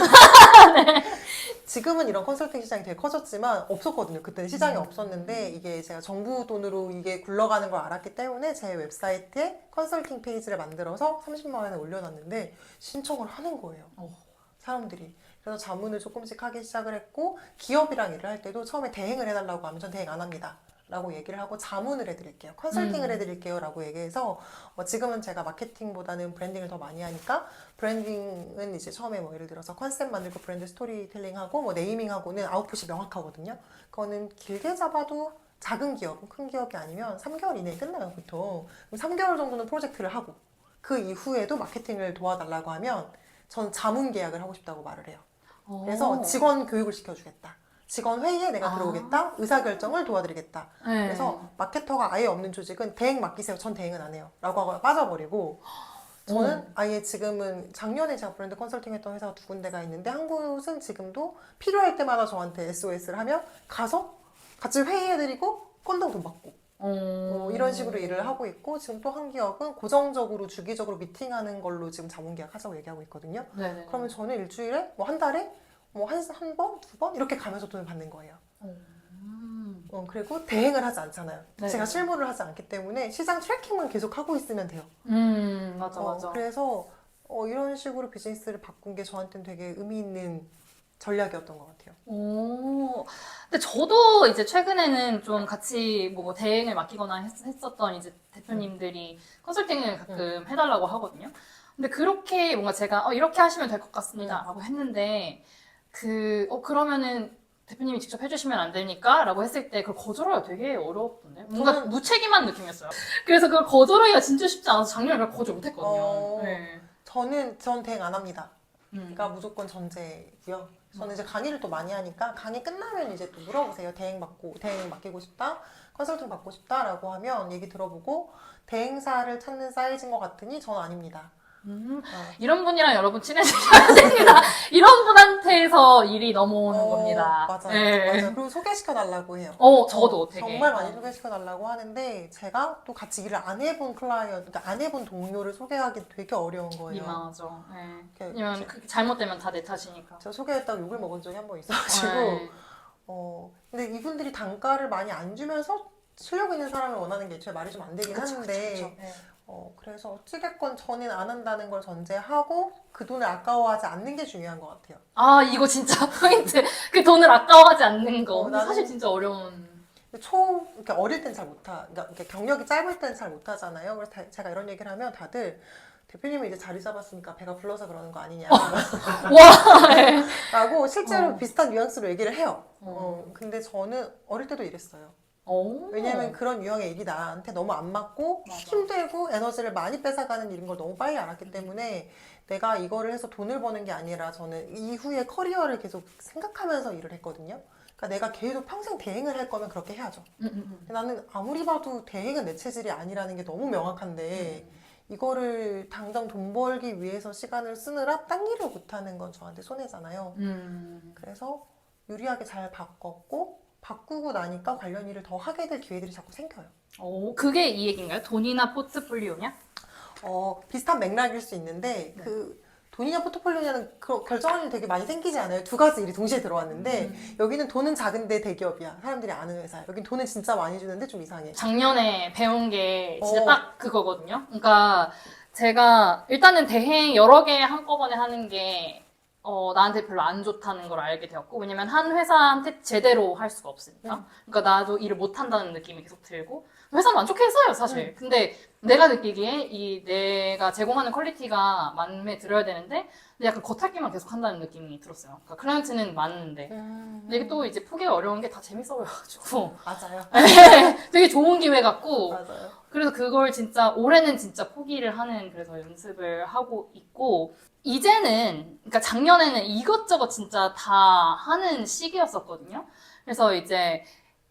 지금은 이런 컨설팅 시장이 되게 커졌지만 없었거든요. 그때는 시장이 없었는데, 이게 제가 정부 돈으로 이게 굴러가는 걸 알았기 때문에 제 웹사이트에 컨설팅 페이지를 만들어서 30만 원에 올려놨는데 신청을 하는 거예요. 사람들이. 그래서 자문을 조금씩 하기 시작을 했고, 기업이랑 일을 할 때도 처음에 대행을 해달라고 하면 전 대행 안 합니다 라고 얘기를 하고, 자문을 해드릴게요, 컨설팅을 해드릴게요 라고 얘기해서, 지금은 제가 마케팅보다는 브랜딩을 더 많이 하니까, 브랜딩은 이제 처음에 뭐 예를 들어서 컨셉 만들고 브랜드 스토리텔링하고 뭐 네이밍하고는 아웃풋이 명확하거든요. 그거는 길게 잡아도 작은 기업은, 큰 기업이 아니면 3개월 이내에 끝나요, 보통. 그럼 3개월 정도는 프로젝트를 하고, 그 이후에도 마케팅을 도와달라고 하면 전 자문 계약을 하고 싶다고 말을 해요. 그래서 직원 교육을 시켜주겠다, 직원 회의에 내가 들어오겠다, 의사결정을 도와드리겠다. 그래서 마케터가 아예 없는 조직은 대행 맡기세요, 전 대행은 안 해요 라고 하고 빠져버리고, 저는 아예 지금은 작년에 제가 브랜드 컨설팅 했던 회사가 두 군데가 있는데 한 곳은 지금도 필요할 때마다 저한테 SOS를 하면 가서 같이 회의해드리고 건당 돈 받고 이런 식으로 일을 하고 있고 지금 또 한 기업은 고정적으로 주기적으로 미팅하는 걸로 지금 자본계약 하자고 얘기하고 있거든요. 네네. 그러면 저는 일주일에 뭐 한 달에 뭐 한 번, 두 번 이렇게 가면서 돈을 받는 거예요. 그리고 대행을 하지 않잖아요. 네. 제가 실무를 하지 않기 때문에 시장 트래킹만 계속 하고 있으면 돼요. 맞아. 그래서 이런 식으로 비즈니스를 바꾼 게 저한테는 되게 의미 있는 전략이었던 것 같아요. 근데 저도 이제 최근에는 좀 같이 뭐 대행을 맡기거나 했었던 이제 대표님들이 컨설팅을 가끔 해달라고 하거든요. 근데 그렇게 뭔가 제가 이렇게 하시면 될 것 같습니다 라고 했는데 그러면은 대표님이 직접 해주시면 안 되니까? 라고 했을 때 그걸 거절하기가 되게 어려웠던데? 뭔가 무책임한 느낌이었어요. 그래서 그걸 거절하기가 진짜 쉽지 않아서 작년에 그걸 거절 못했거든요. 네. 전 대행 안 합니다. 그러니까 무조건 전제고요. 저는 이제 강의를 또 많이 하니까 강의 끝나면 이제 또 물어보세요. 대행 맡기고 싶다, 컨설팅 받고 싶다라고 하면 얘기 들어보고 대행사를 찾는 사이즈인 것 같으니 저는 아닙니다. 이런 분이랑 여러분 친해지셔야 됩니다. 이런 분한테서 일이 넘어오는 겁니다. 맞아요. 네. 맞아요. 그리고 소개시켜달라고 해요. 저도 되게. 정말 많이 소개시켜달라고 하는데 제가 또 같이 일을 안 해본 그러니까 안 해본 동료를 소개하기 되게 어려운 거예요. 민망하죠. 네. 왜냐면 잘못되면 다 내 탓이니까. 제가 소개했다고 욕을 먹은 적이 한 번 있어가지고 네. 근데 이분들이 단가를 많이 안 주면서 실력 있는 사람을 원하는 게 애초에 말이 좀 안 되긴 하는데 그쵸. 네. 그래서 어찌됐건 저는 안 한다는 걸 전제하고 그 돈을 아까워하지 않는 게 중요한 것 같아요. 이거 진짜 포인트. 그 돈을 아까워하지 않는 거. 근데 나는- 사실 진짜 어려운. 이렇게 어릴 땐 잘 못하, 그러니까 이렇게 경력이 짧을 땐 잘 못하잖아요. 그래서 제가 이런 얘기를 하면 다들 대표님이 이제 자리 잡았으니까 배가 불러서 그러는 거 아니냐. 와! 네. 라고 실제로 비슷한 뉘앙스로 얘기를 해요. 근데 저는 어릴 때도 이랬어요. 왜냐면 그런 유형의 일이 나한테 너무 안 맞고 맞아. 힘들고 에너지를 많이 뺏어가는 일인 걸 너무 빨리 알았기 때문에 내가 이거를 해서 돈을 버는 게 아니라 저는 이후에 커리어를 계속 생각하면서 일을 했거든요. 그러니까 내가 계속 평생 대행을 할 거면 그렇게 해야죠. 나는 아무리 봐도 대행은 내 체질이 아니라는 게 너무 명확한데 이거를 당장 돈 벌기 위해서 시간을 쓰느라 딴 일을 못하는 건 저한테 손해잖아요. 그래서 유리하게 잘 바꾸고 나니까 관련 일을 더 하게 될 기회들이 자꾸 생겨요. 그게 이 얘기인가요? 돈이나 포트폴리오냐? 비슷한 맥락일 수 있는데 그 돈이냐 포트폴리오냐는 결정할 일이 되게 많이 생기지 않아요? 두 가지 일이 동시에 들어왔는데 여기는 돈은 작은데 대기업이야. 사람들이 아는 회사야. 여긴 돈은 진짜 많이 주는데 좀 이상해. 작년에 배운 게 진짜 딱 그거거든요. 그러니까 제가 일단은 대행 여러 개 한꺼번에 하는 게 나한테 별로 안 좋다는 걸 알게 되었고, 왜냐면 한 회사한테 제대로 할 수가 없으니까. 그러니까 나도 일을 못 한다는 느낌이 계속 들고, 회사는 만족했어요, 사실. 근데 내가 느끼기에 내가 제공하는 퀄리티가 마음에 들어야 되는데, 근데 약간 겉핥기만 계속 한다는 느낌이 들었어요. 그러니까 클라이언트는 많은데. 근데 이게 또 이제 포기가 어려운 게 다 재밌어 보여가지고. 맞아요. 되게 좋은 기회 같고. 맞아요. 그래서 그걸 진짜 올해는 진짜 포기를 하는 그래서 연습을 하고 있고, 이제는 그러니까 작년에는 이것저것 진짜 다 하는 시기였었거든요. 그래서 이제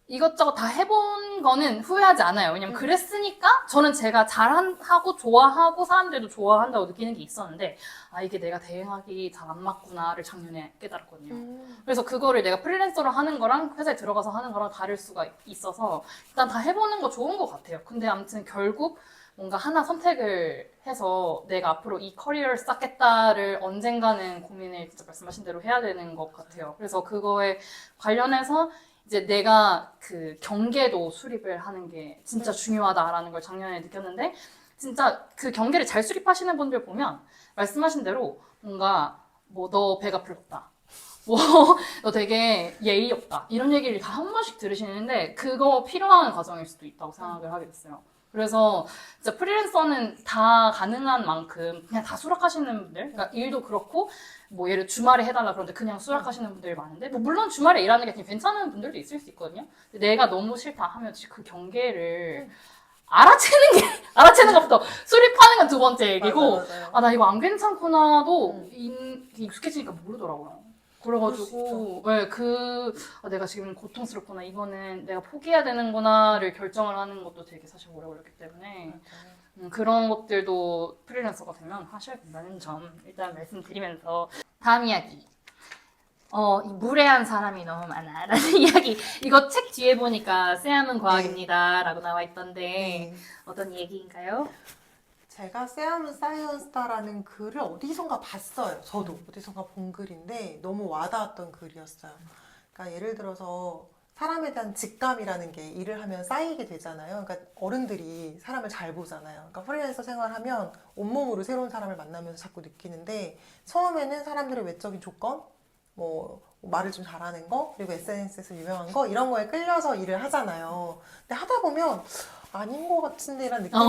이것저것 다 해본 거는 후회하지 않아요. 왜냐면 그랬으니까 저는 제가 잘하고 좋아하고 사람들도 좋아한다고 느끼는 게 있었는데 이게 내가 대행하기 잘 안 맞구나를 작년에 깨달았거든요. 그래서 그거를 내가 프리랜서로 하는 거랑 회사에 들어가서 하는 거랑 다를 수가 있어서 일단 다 해보는 거 좋은 것 같아요. 근데 아무튼 결국 뭔가 하나 선택을 해서 내가 앞으로 이 커리어를 쌓겠다를 언젠가는 고민을 진짜 말씀하신 대로 해야 되는 것 같아요. 그래서 그거에 관련해서 이제 내가 그 경계도 수립을 하는 게 진짜 중요하다라는 걸 작년에 느꼈는데 진짜 그 경계를 잘 수립하시는 분들 보면 말씀하신 대로 뭔가 뭐 너 배가 불렀다. 뭐 너 되게 예의 없다. 이런 얘기를 다 한 번씩 들으시는데 그거 필요한 과정일 수도 있다고 생각을 하게 됐어요. 그래서 진짜 프리랜서는 다 가능한 만큼 그냥 다 수락하시는 분들, 그러니까 일도 그렇고 뭐 예를 주말에 해달라 그러는데 그냥 수락하시는 분들이 많은데 뭐 물론 주말에 일하는 게 괜찮은 분들도 있을 수 있거든요. 근데 내가 너무 싫다 하면 그 경계를 알아채는 것부터 수립하는 건 두 번째 얘기고 맞아요. 나 이거 안 괜찮구나도 익숙해지니까 모르더라고요. 그래가지고, 네, 내가 지금 고통스럽구나, 이거는 내가 포기해야 되는구나를 결정을 하는 것도 되게 사실 오래 걸렸기 때문에, 그런 것들도 프리랜서가 되면 하셔야 된다는 점, 일단 말씀드리면서, 다음 이야기. 이 무례한 사람이 너무 많아. 라는 이야기. 이거 책 뒤에 보니까 쎄함은 과학입니다. 라고 나와 있던데, 네. 어떤 얘기인가요? 제가 쎄함은 사이언스다라는 글을 어디선가 봤어요. 저도 어디선가 본 글인데 너무 와닿았던 글이었어요. 그러니까 예를 들어서 사람에 대한 직감이라는 게 일을 하면 쌓이게 되잖아요. 그러니까 어른들이 사람을 잘 보잖아요. 그러니까 프리랜서 생활하면 온몸으로 새로운 사람을 만나면서 자꾸 느끼는데 처음에는 사람들의 외적인 조건, 뭐 말을 좀 잘하는 거, 그리고 SNS에서 유명한 거 이런 거에 끌려서 일을 하잖아요. 근데 하다 보면 아닌 것 같은데 라는 느낌이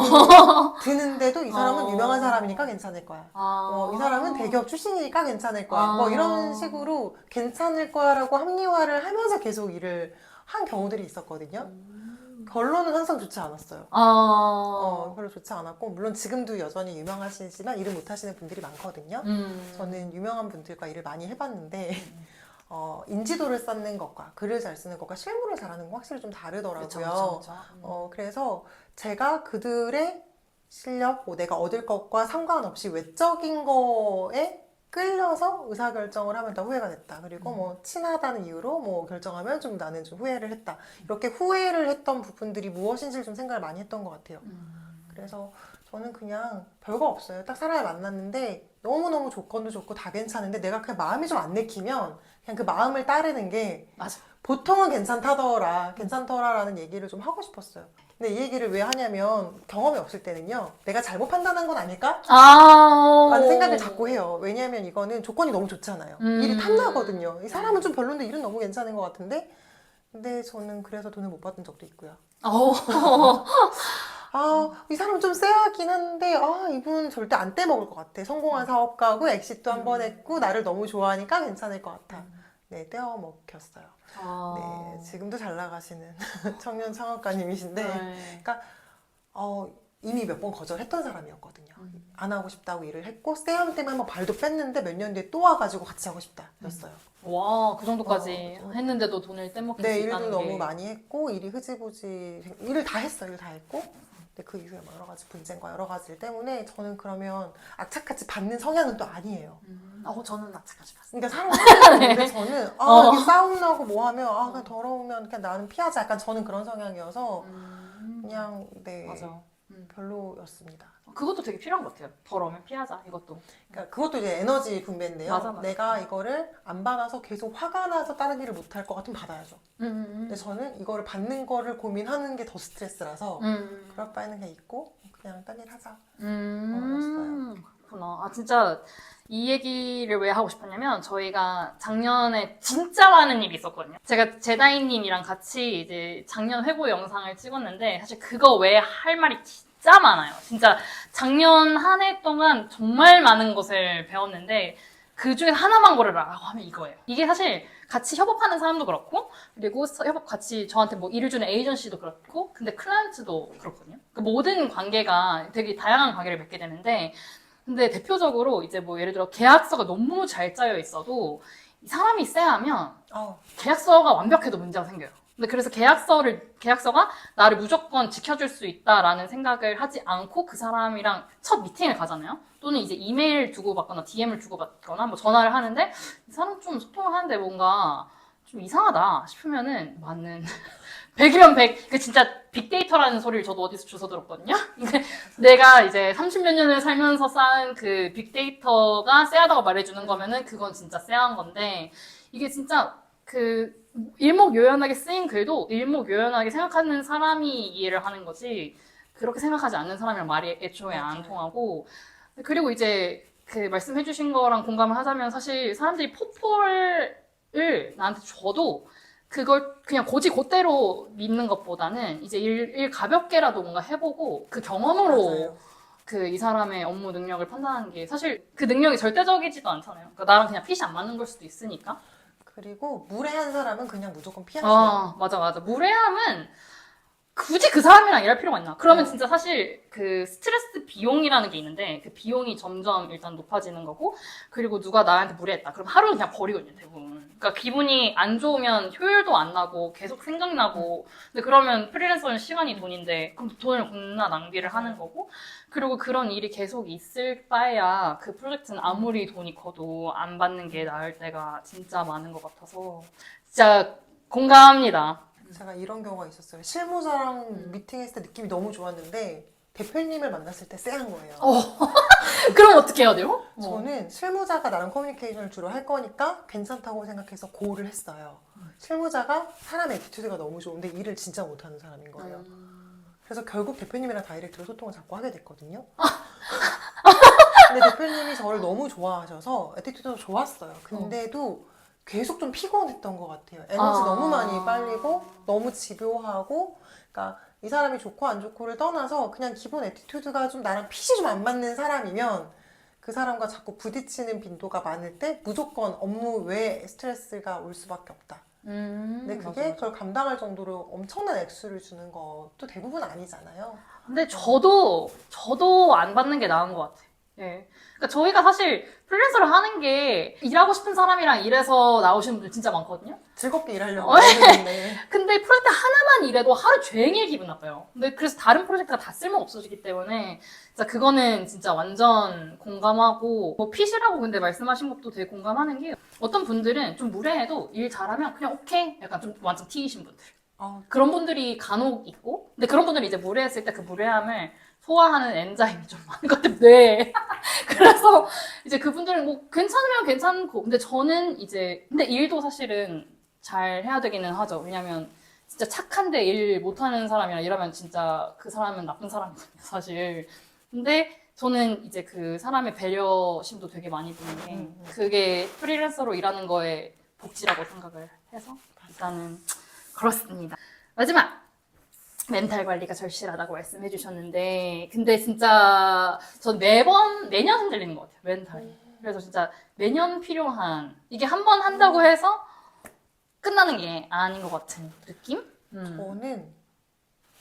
드는데도 이 사람은 유명한 사람이니까 괜찮을 거야. 이 사람은 대기업 출신이니까 괜찮을 거야. 뭐 이런 식으로 괜찮을 거야라고 합리화를 하면서 계속 일을 한 경우들이 있었거든요. 결론은 항상 좋지 않았어요. 별로 좋지 않았고, 물론 지금도 여전히 유명하시지만 일을 못 하시는 분들이 많거든요. 저는 유명한 분들과 일을 많이 해봤는데, 인지도를 쌓는 것과 글을 잘 쓰는 것과 실무를 잘하는 건 확실히 좀 다르더라고요. 그쵸. 그래서 제가 그들의 실력, 뭐 내가 얻을 것과 상관없이 외적인 거에 끌려서 의사결정을 하면 다 후회가 됐다. 그리고 뭐 친하다는 이유로 뭐 결정하면 좀 나는 좀 후회를 했다. 이렇게 후회를 했던 부분들이 무엇인지를 좀 생각을 많이 했던 것 같아요. 그래서 저는 그냥 별거 없어요. 딱 사람을 만났는데 너무너무 조건도 좋고 다 괜찮은데 내가 그냥 마음이 좀 안 내키면 그냥 그 마음을 따르는 게 맞아. 보통은 괜찮더라라는 얘기를 좀 하고 싶었어요. 근데 이 얘기를 왜 하냐면 경험이 없을 때는요. 내가 잘못 판단한 건 아닐까? 라는 생각을 자꾸 해요. 왜냐하면 이거는 조건이 너무 좋잖아요. 일이 탐나거든요. 이 사람은 좀 별론데 일은 너무 괜찮은 것 같은데 근데 저는 그래서 돈을 못 받은 적도 있고요. 이 사람 좀 쎄하긴 한데, 이분 절대 안 떼먹을 것 같아. 성공한 사업가고, 엑시트도 한 번 했고, 나를 너무 좋아하니까 괜찮을 것 같아. 네, 떼어먹혔어요. 네, 지금도 잘 나가시는 청년 창업가님이신데, 그러니까, 이미 몇 번 거절했던 사람이었거든요. 안 하고 싶다고 일을 했고, 쎄함 때문에 한번 발도 뺐는데, 몇 년 뒤에 또 와가지고 같이 하고 싶다. 였어요. 와, 그 정도까지 했는데도 돈을 떼먹힐 수 네, 있다는 일도 게. 너무 많이 했고, 일이 흐지부지, 일을 다 했어요. 일 다 했고. 근데 그 이후에 뭐 여러 가지 분쟁과 여러 가지 일 때문에 저는 그러면 악착같이 받는 성향은 또 아니에요. 저는 악착같이 봤어요. 그러니까 사람은 근데 저는 이게 싸움 나고 뭐 하면 그냥 더러우면 그냥 나는 피하자. 약간 저는 그런 성향이어서 그냥 네 맞아. 별로였습니다. 그것도 되게 필요한 것 같아요. 더러우면 피하자, 이것도. 그러니까 그것도 이제 에너지 분배인데요. 맞아. 내가 이거를 안 받아서 계속 화가 나서 다른 일을 못 할 것 같으면 받아야죠. 근데 저는 이거를 받는 거를 고민하는 게 더 스트레스라서 그럴 바에는 그냥 있고 그냥 딴 일 하자. 그렇구나. 진짜 이 얘기를 왜 하고 싶었냐면 저희가 작년에 진짜 많은 일이 있었거든요. 제가 제다이님이랑 같이 이제 작년 회고 영상을 찍었는데 사실 그거 외에 할 말이 진짜 많아요. 진짜 작년 한 해 동안 정말 많은 것을 배웠는데 그 중에 하나만 고르라고 하면 이거예요. 이게 사실 같이 협업하는 사람도 그렇고 그리고 협업 같이 저한테 뭐 일을 주는 에이전시도 그렇고 근데 클라이언트도 그렇거든요. 그 모든 관계가 되게 다양한 관계를 맺게 되는데 근데 대표적으로 이제 뭐 예를 들어 계약서가 너무 잘 짜여 있어도 이 사람이 쎄하면 계약서가 완벽해도 문제가 생겨요. 근데 그래서 계약서가 나를 무조건 지켜줄 수 있다라는 생각을 하지 않고 그 사람이랑 첫 미팅을 가잖아요. 또는 이제 이메일 주고받거나 DM을 주고받거나 뭐 전화를 하는데 이 사람 좀 소통을 하는데 뭔가 좀 이상하다 싶으면은 맞는 100이면 100. 그 진짜 빅데이터라는 소리를 저도 어디서 주워 들었거든요. 내가 이제 30몇 년을 살면서 쌓은 그 빅데이터가 쎄하다고 말해주는 거면은 그건 진짜 쎄한 건데 이게 진짜 그 일목요연하게 쓰인 글도 일목요연하게 생각하는 사람이 이해를 하는 거지 그렇게 생각하지 않는 사람이랑 말이 애초에 안 통하고 그리고 이제 그 말씀해주신 거랑 공감을 하자면 사실 사람들이 포폴을 나한테 줘도 그걸 그냥 곧대로 믿는 것보다는 이제 일 가볍게라도 뭔가 해보고 그 경험으로 그 이 사람의 업무 능력을 판단하는 게 사실 그 능력이 절대적이지도 않잖아요. 그러니까 나랑 그냥 핏이 안 맞는 걸 수도 있으니까. 그리고 무례한 사람은 그냥 무조건 피하세요. 맞아. 무례함은 굳이 그 사람이랑 일할 필요가 있나? 그러면 진짜 사실 그 스트레스 비용이라는 게 있는데 그 비용이 점점 일단 높아지는 거고 그리고 누가 나한테 무례했다. 그럼 하루는 그냥 버리거든요, 대부분. 그러니까 기분이 안 좋으면 효율도 안 나고 계속 생각나고 근데 그러면 프리랜서는 시간이 돈인데 그럼 돈을 겁나 낭비를 하는 거고 그리고 그런 일이 계속 있을 바에야 그 프로젝트는 아무리 돈이 커도 안 받는 게 나을 때가 진짜 많은 것 같아서 진짜 공감합니다. 제가 이런 경우가 있었어요. 실무자랑 미팅했을 때 느낌이 너무 좋았는데 대표님을 만났을 때 쎄한 거예요. 그럼 어떻게 해야 돼요? 저는 실무자가 나랑 커뮤니케이션을 주로 할 거니까 괜찮다고 생각해서 고를 했어요. 실무자가 사람 애티튜드가 너무 좋은데 일을 진짜 못하는 사람인 거예요. 그래서 결국 대표님이랑 다이렉트로 소통을 자꾸 하게 됐거든요. 근데 대표님이 저를 너무 좋아하셔서 애티튜드도 좋았어요. 근데도 계속 좀 피곤했던 것 같아요. 에너지 너무 많이 빨리고 너무 집요하고 그러니까 이 사람이 좋고 안 좋고를 떠나서 그냥 기본 애티튜드가 좀 나랑 핏이 좀 안 맞는 사람이면 그 사람과 자꾸 부딪히는 빈도가 많을 때 무조건 업무 외에 스트레스가 올 수밖에 없다. 근데 그게 맞아. 그걸 감당할 정도로 엄청난 액수를 주는 것도 대부분 아니잖아요. 근데 저도 안 받는 게 나은 것 같아. 예. 그러니까 저희가 사실 프리랜서를 하는 게 일하고 싶은 사람이랑 일해서 나오시는 분들 진짜 많거든요. 즐겁게 일하려고 하는데 근데 프로젝트 하나만 일해도 하루 종일 기분 나빠요. 근데 그래서 다른 프로젝트가 다 쓸모 없어지기 때문에 진짜 그거는 진짜 완전 공감하고 뭐 핏이라고 근데 말씀하신 것도 되게 공감하는 게 어떤 분들은 좀 무례해도 일 잘하면 그냥 오케이 약간 좀 완전 튀이신 분들 그런 분들이 간혹 있고 근데 그런 분들이 이제 무례했을 때 그 무례함을 소화하는 엔자임이 좀 많은 것 같아요. 네. 그래서 이제 그분들은 뭐 괜찮으면 괜찮고 근데 저는 이제 근데 일도 사실은 잘 해야 되기는 하죠. 왜냐면 진짜 착한데 일 못하는 사람이랑 일하면 진짜 그 사람은 나쁜 사람이거든요, 사실. 근데 저는 이제 그 사람의 배려심도 되게 많이 드는 게 그게 프리랜서로 일하는 거에 복지라고 생각을 해서 일단은 그렇습니다. 마지막! 멘탈 관리가 절실하다고 말씀해 주셨는데 근데 진짜 전 매년 흔들리는 것 같아요, 멘탈이. 그래서 진짜 매년 필요한 이게 한 번 한다고 해서 끝나는 게 아닌 것 같은 느낌? 저는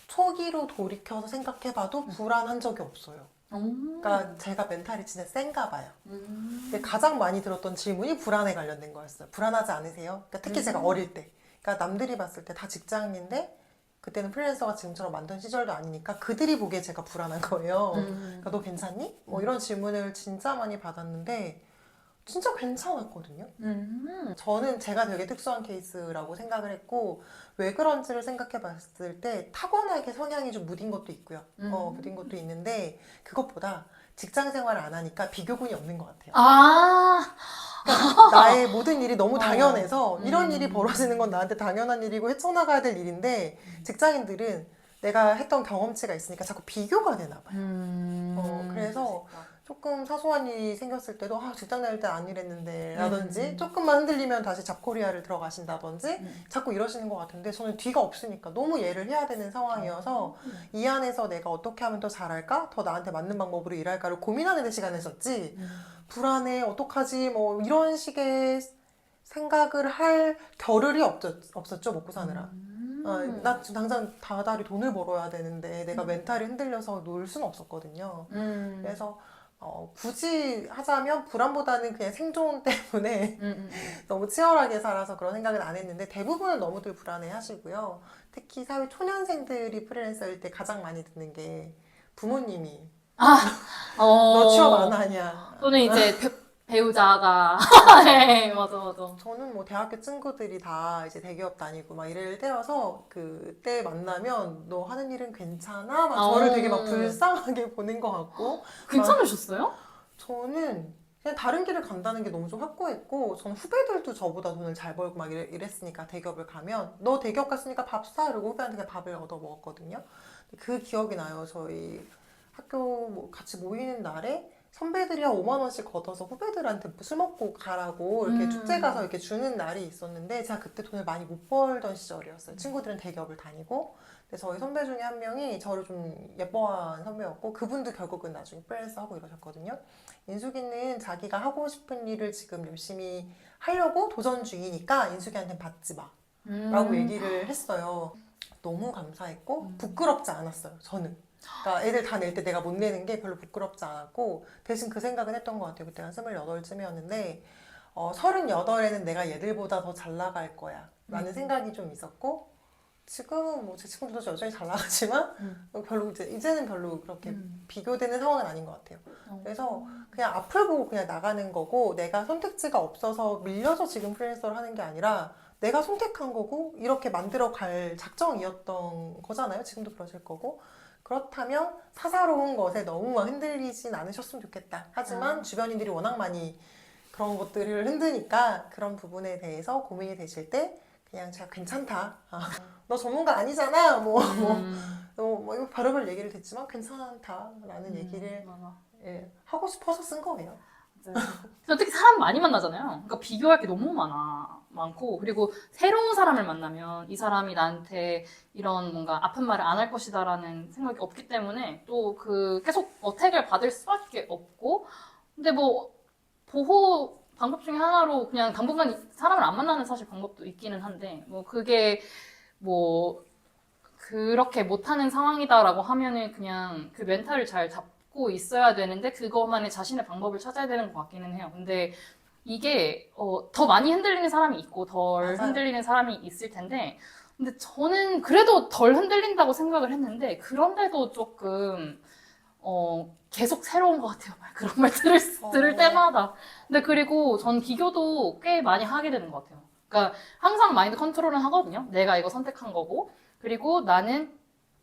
초기로 돌이켜서 생각해봐도 불안한 적이 없어요. 그러니까 제가 멘탈이 진짜 센가 봐요. 근데 가장 많이 들었던 질문이 불안에 관련된 거였어요. 불안하지 않으세요? 그러니까 특히 제가 어릴 때. 그러니까 남들이 봤을 때 다 직장인인데 그때는 프리랜서가 지금처럼 많던 시절도 아니니까 그들이 보기에 제가 불안한 거예요. 그러니까 너 괜찮니? 뭐 이런 질문을 진짜 많이 받았는데 진짜 괜찮았거든요. 저는 제가 되게 특수한 케이스라고 생각을 했고 왜 그런지를 생각해 봤을 때 타고나게 성향이 좀 무딘 것도 있고요. 무딘 것도 있는데 그것보다 직장 생활을 안 하니까 비교군이 없는 것 같아요. 나의 모든 일이 너무 당연해서 이런 일이 벌어지는 건 나한테 당연한 일이고 헤쳐나가야 될 일인데 직장인들은 내가 했던 경험치가 있으니까 자꾸 비교가 되나 봐요. 그래서 조금 사소한 일이 생겼을 때도 직장 다닐 때 안 일했는데 라든지 조금만 흔들리면 다시 잡코리아를 들어가신다든지 자꾸 이러시는 것 같은데 저는 뒤가 없으니까 너무 일을 해야 되는 상황이어서 이 안에서 내가 어떻게 하면 더 잘할까? 더 나한테 맞는 방법으로 일할까를 고민하는 데 시간을 썼지 불안해 어떡하지 뭐 이런 식의 생각을 할 겨를이 없었죠 먹고 사느라 나 지금 당장 다달이 돈을 벌어야 되는데 내가 멘탈이 흔들려서 놀 수는 없었거든요 그래서 굳이 하자면 불안보다는 그냥 생존 때문에 너무 치열하게 살아서 그런 생각은 안 했는데 대부분은 너무들 불안해 하시고요. 특히 사회 초년생들이 프리랜서일 때 가장 많이 듣는 게 부모님이 너 취업 안 하냐. 또는 이제 배우자가 네, 맞아. 저는 뭐 대학교 친구들이 다 이제 대기업 다니고 막 이럴 때여서 그때 만나면 너 하는 일은 괜찮아? 막 저를 되게 막 불쌍하게 보는 것 같고 괜찮으셨어요? 저는 그냥 다른 길을 간다는 게 너무 좀 확고했고 저는 후배들도 저보다 돈을 잘 벌고 막 이랬으니까 대기업을 가면 너 대기업 갔으니까 밥 사? 이러고 후배한테 그냥 밥을 얻어 먹었거든요 그 기억이 나요 저희 학교 뭐 같이 모이는 날에 선배들이 한 5만 원씩 걷어서 후배들한테 술 먹고 가라고 이렇게 축제 가서 이렇게 주는 날이 있었는데 제가 그때 돈을 많이 못 벌던 시절이었어요. 친구들은 대기업을 다니고 근데 저희 선배 중에 한 명이 저를 좀 예뻐한 선배였고 그분도 결국은 나중에 프리랜서 하고 이러셨거든요. 인숙이는 자기가 하고 싶은 일을 지금 열심히 하려고 도전 중이니까 인숙이한테는 받지 마 라고 얘기를 했어요. 너무 감사했고 부끄럽지 않았어요. 저는. 그러니까 애들 다 낼 때 내가 못 내는 게 별로 부끄럽지 않았고 대신 그 생각은 했던 것 같아요. 그때가 28쯤이었는데 38에는 내가 얘들보다 더 잘 나갈 거야 라는 생각이 좀 있었고 지금은 뭐 제 친구들도 여전히 잘 나가지만 별로 이제는 별로 그렇게 비교되는 상황은 아닌 것 같아요. 그래서 그냥 앞을 보고 그냥 나가는 거고 내가 선택지가 없어서 밀려서 지금 프리랜서를 하는 게 아니라 내가 선택한 거고 이렇게 만들어 갈 작정이었던 거잖아요. 지금도 그러실 거고. 그렇다면 사사로운 것에 너무 막 흔들리진 않으셨으면 좋겠다. 하지만 주변인들이 워낙 많이 그런 것들을 흔드니까 그런 부분에 대해서 고민이 되실 때 그냥 제가 괜찮다. 너 전문가 아니잖아. 이거 별의별 얘기를 듣지만 괜찮다라는 얘기를 맞아. 예, 하고 싶어서 쓴 거예요. 특히 사람 많이 만나잖아요. 그러니까 비교할 게 너무 많고 그리고 새로운 사람을 만나면 이 사람이 나한테 이런 뭔가 아픈 말을 안 할 것이다라는 생각이 없기 때문에 또 그 계속 어택을 받을 수밖에 없고 근데 뭐 보호 방법 중에 하나로 그냥 당분간 사람을 안 만나는 사실 방법도 있기는 한데 뭐 그게 뭐 그렇게 못하는 상황이다라고 하면은 그냥 그 멘탈을 잘 잡고 있어야 되는데 그것만의 자신의 방법을 찾아야 되는 것 같기는 해요. 근데 이게 더 많이 흔들리는 사람이 있고 덜 맞아요. 흔들리는 사람이 있을 텐데 근데 저는 그래도 덜 흔들린다고 생각을 했는데 그런데도 조금 계속 새로운 것 같아요. 그런 말 들을 때마다. 근데 그리고 전 비교도 꽤 많이 하게 되는 것 같아요. 그러니까 항상 마인드 컨트롤은 하거든요. 내가 이거 선택한 거고. 그리고 나는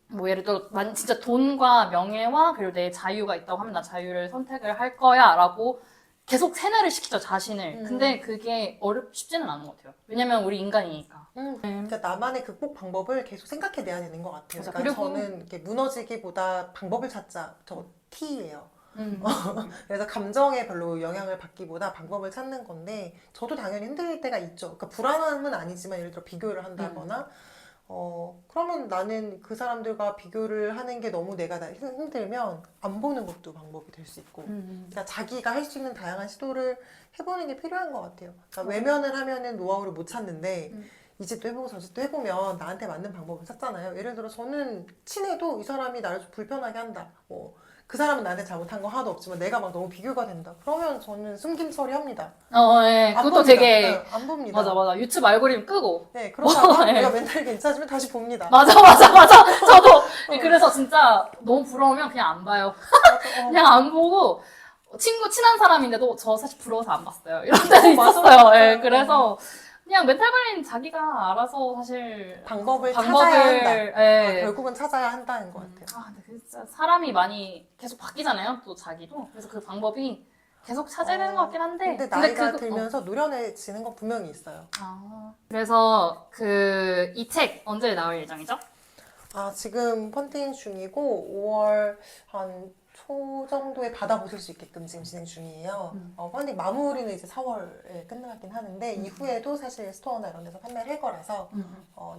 뭐 예를 들어 난 진짜 돈과 명예와 그리고 내 자유가 있다고 하면 나 자유를 선택을 할 거야 라고 계속 세뇌를 시키죠, 자신을. 근데 그게 쉽지는 않은 것 같아요. 왜냐면 우리 인간이니까. 그러니까 나만의 극복 방법을 계속 생각해내야 되는 것 같아요. 맞아. 그러니까 그리고 저는 이렇게 무너지기보다 방법을 찾자. 저 T예요. 그래서 감정에 별로 영향을 받기보다 방법을 찾는 건데 저도 당연히 흔들릴 때가 있죠. 그러니까 불안함은 아니지만 예를 들어 비교를 한다거나 그러면 나는 그 사람들과 비교를 하는 게 너무 내가 힘들면 안 보는 것도 방법이 될 수 있고 그러니까 자기가 할 수 있는 다양한 시도를 해보는 게 필요한 것 같아요. 그러니까 외면을 하면은 노하우를 못 찾는데 이 집도 해보고 저 집도 해보면 나한테 맞는 방법을 찾잖아요. 예를 들어 저는 친해도 이 사람이 나를 좀 불편하게 한다. 그 사람은 나한테 잘못한 거 하나도 없지만 내가 막 너무 비교가 된다. 그러면 저는 숨김 처리합니다. 예. 안 그것도 봅니다. 되게 네, 안 봅니다. 맞아. 유튜브 알고리즘 끄고. 네, 그러다가 네. 내가 멘탈이 괜찮아지면 다시 봅니다. 맞아. 저도. 그래서 진짜 너무 부러우면 그냥 안 봐요. 그냥 안 보고, 친한 사람인데도 저 사실 부러워서 안 봤어요. 이런 때도 맞아. 있었어요. 예, 그래서 그냥 멘탈 관리는 자기가 알아서 사실 방법을 찾아야 한다. 예. 결국은 찾아야 한다는 것 같아요. 근데 진짜 사람이 많이 계속 바뀌잖아요. 또 자기도. 그래서 그 방법이 계속 찾아야 되는 것 같긴 한데. 근데 나이가 그거- 들면서 노련해지는 건 분명히 있어요. 그래서 이 책 언제 나올 예정이죠? 지금 펀딩 중이고 5월 한 초 정도에 받아보실 수 있게끔 지금 진행 중이에요. 펀딩 마무리는 이제 4월에 끝나긴 하는데 이후에도 사실 스토어나 이런 데서 판매를 할 거라서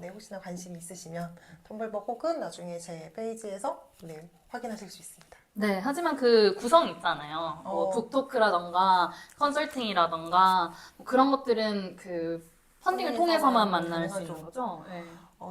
네, 혹시나 관심이 있으시면 텀블벅 혹은 나중에 제 페이지에서 네, 확인하실 수 있습니다. 네, 하지만 그 구성 있잖아요. 뭐 북토크라던가 컨설팅이라던가 뭐 그런 것들은 그 펀딩을 통해서만 만날 수 있는 거죠. 네.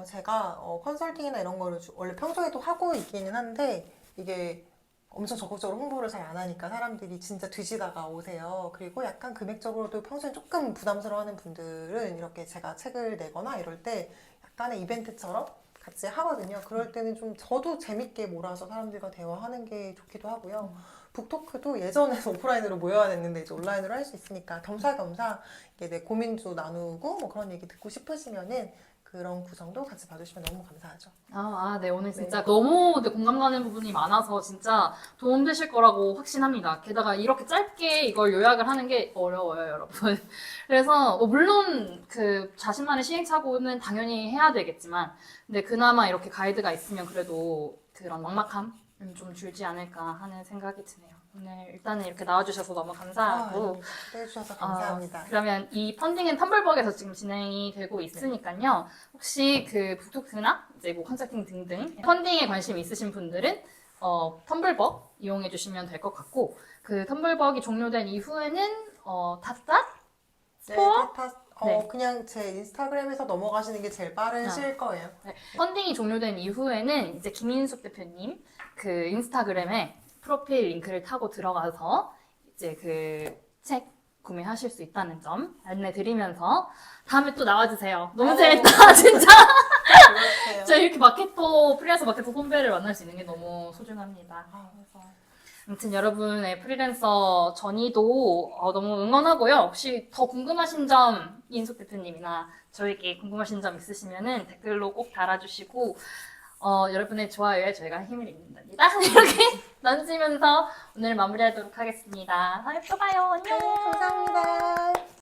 제가 컨설팅이나 이런 거를 원래 평소에도 하고 있기는 한데 이게 엄청 적극적으로 홍보를 잘 안 하니까 사람들이 진짜 뒤지다가 오세요. 그리고 약간 금액적으로도 평소에 조금 부담스러워하는 분들은 이렇게 제가 책을 내거나 이럴 때 약간의 이벤트처럼 같이 하거든요. 그럴 때는 좀 저도 재밌게 몰아서 사람들과 대화하는 게 좋기도 하고요. 북토크도 예전에는 오프라인으로 모여야 됐는데 이제 온라인으로 할 수 있으니까 겸사겸사 이게 내 고민도 나누고 뭐 그런 얘기 듣고 싶으시면은 그런 구성도 같이 봐주시면 너무 감사하죠. 네, 오늘 진짜 너무 공감 가는 부분이 많아서 진짜 도움되실 거라고 확신합니다. 게다가 이렇게 짧게 이걸 요약을 하는 게 어려워요, 여러분. 그래서, 물론 그 자신만의 시행착오는 당연히 해야 되겠지만, 근데 그나마 이렇게 가이드가 있으면 그래도 그런 막막함 좀 줄지 않을까 하는 생각이 드네요. 오늘 일단은 이렇게 나와주셔서 너무 감사하고 해주셔서 감사합니다. 그러면 이 펀딩은 텀블벅에서 지금 진행이 되고 있으니까요. 혹시 그 북토크나 이제 뭐 컨설팅 등등 펀딩에 관심 있으신 분들은 텀블벅 이용해 주시면 될 것 같고 그 텀블벅이 종료된 이후에는 닷닷 스토어 네. 그냥 제 인스타그램에서 넘어가시는 게 제일 빠르실 거예요. 네. 펀딩이 종료된 이후에는 이제 김인숙 대표님 그 인스타그램에 프로필 링크를 타고 들어가서 이제 그 책 구매하실 수 있다는 점 안내드리면서 다음에 또 나와주세요. 너무 재밌다, 진짜. 그렇게요. 제가 이렇게 마케터, 프리랜서 마케터 선배를 만날 수 있는 게 너무 소중합니다. 그래서 아무튼 여러분의 프리랜서 전이도 너무 응원하고요. 혹시 더 궁금하신 점, 이인숙 대표님이나 저에게 궁금하신 점 있으시면은 댓글로 꼭 달아주시고, 여러분의 좋아요에 저희가 힘을 입는답니다. 이렇게 던지면서 오늘 마무리하도록 하겠습니다. 다음에 또 봐요. 안녕. 감사합니다.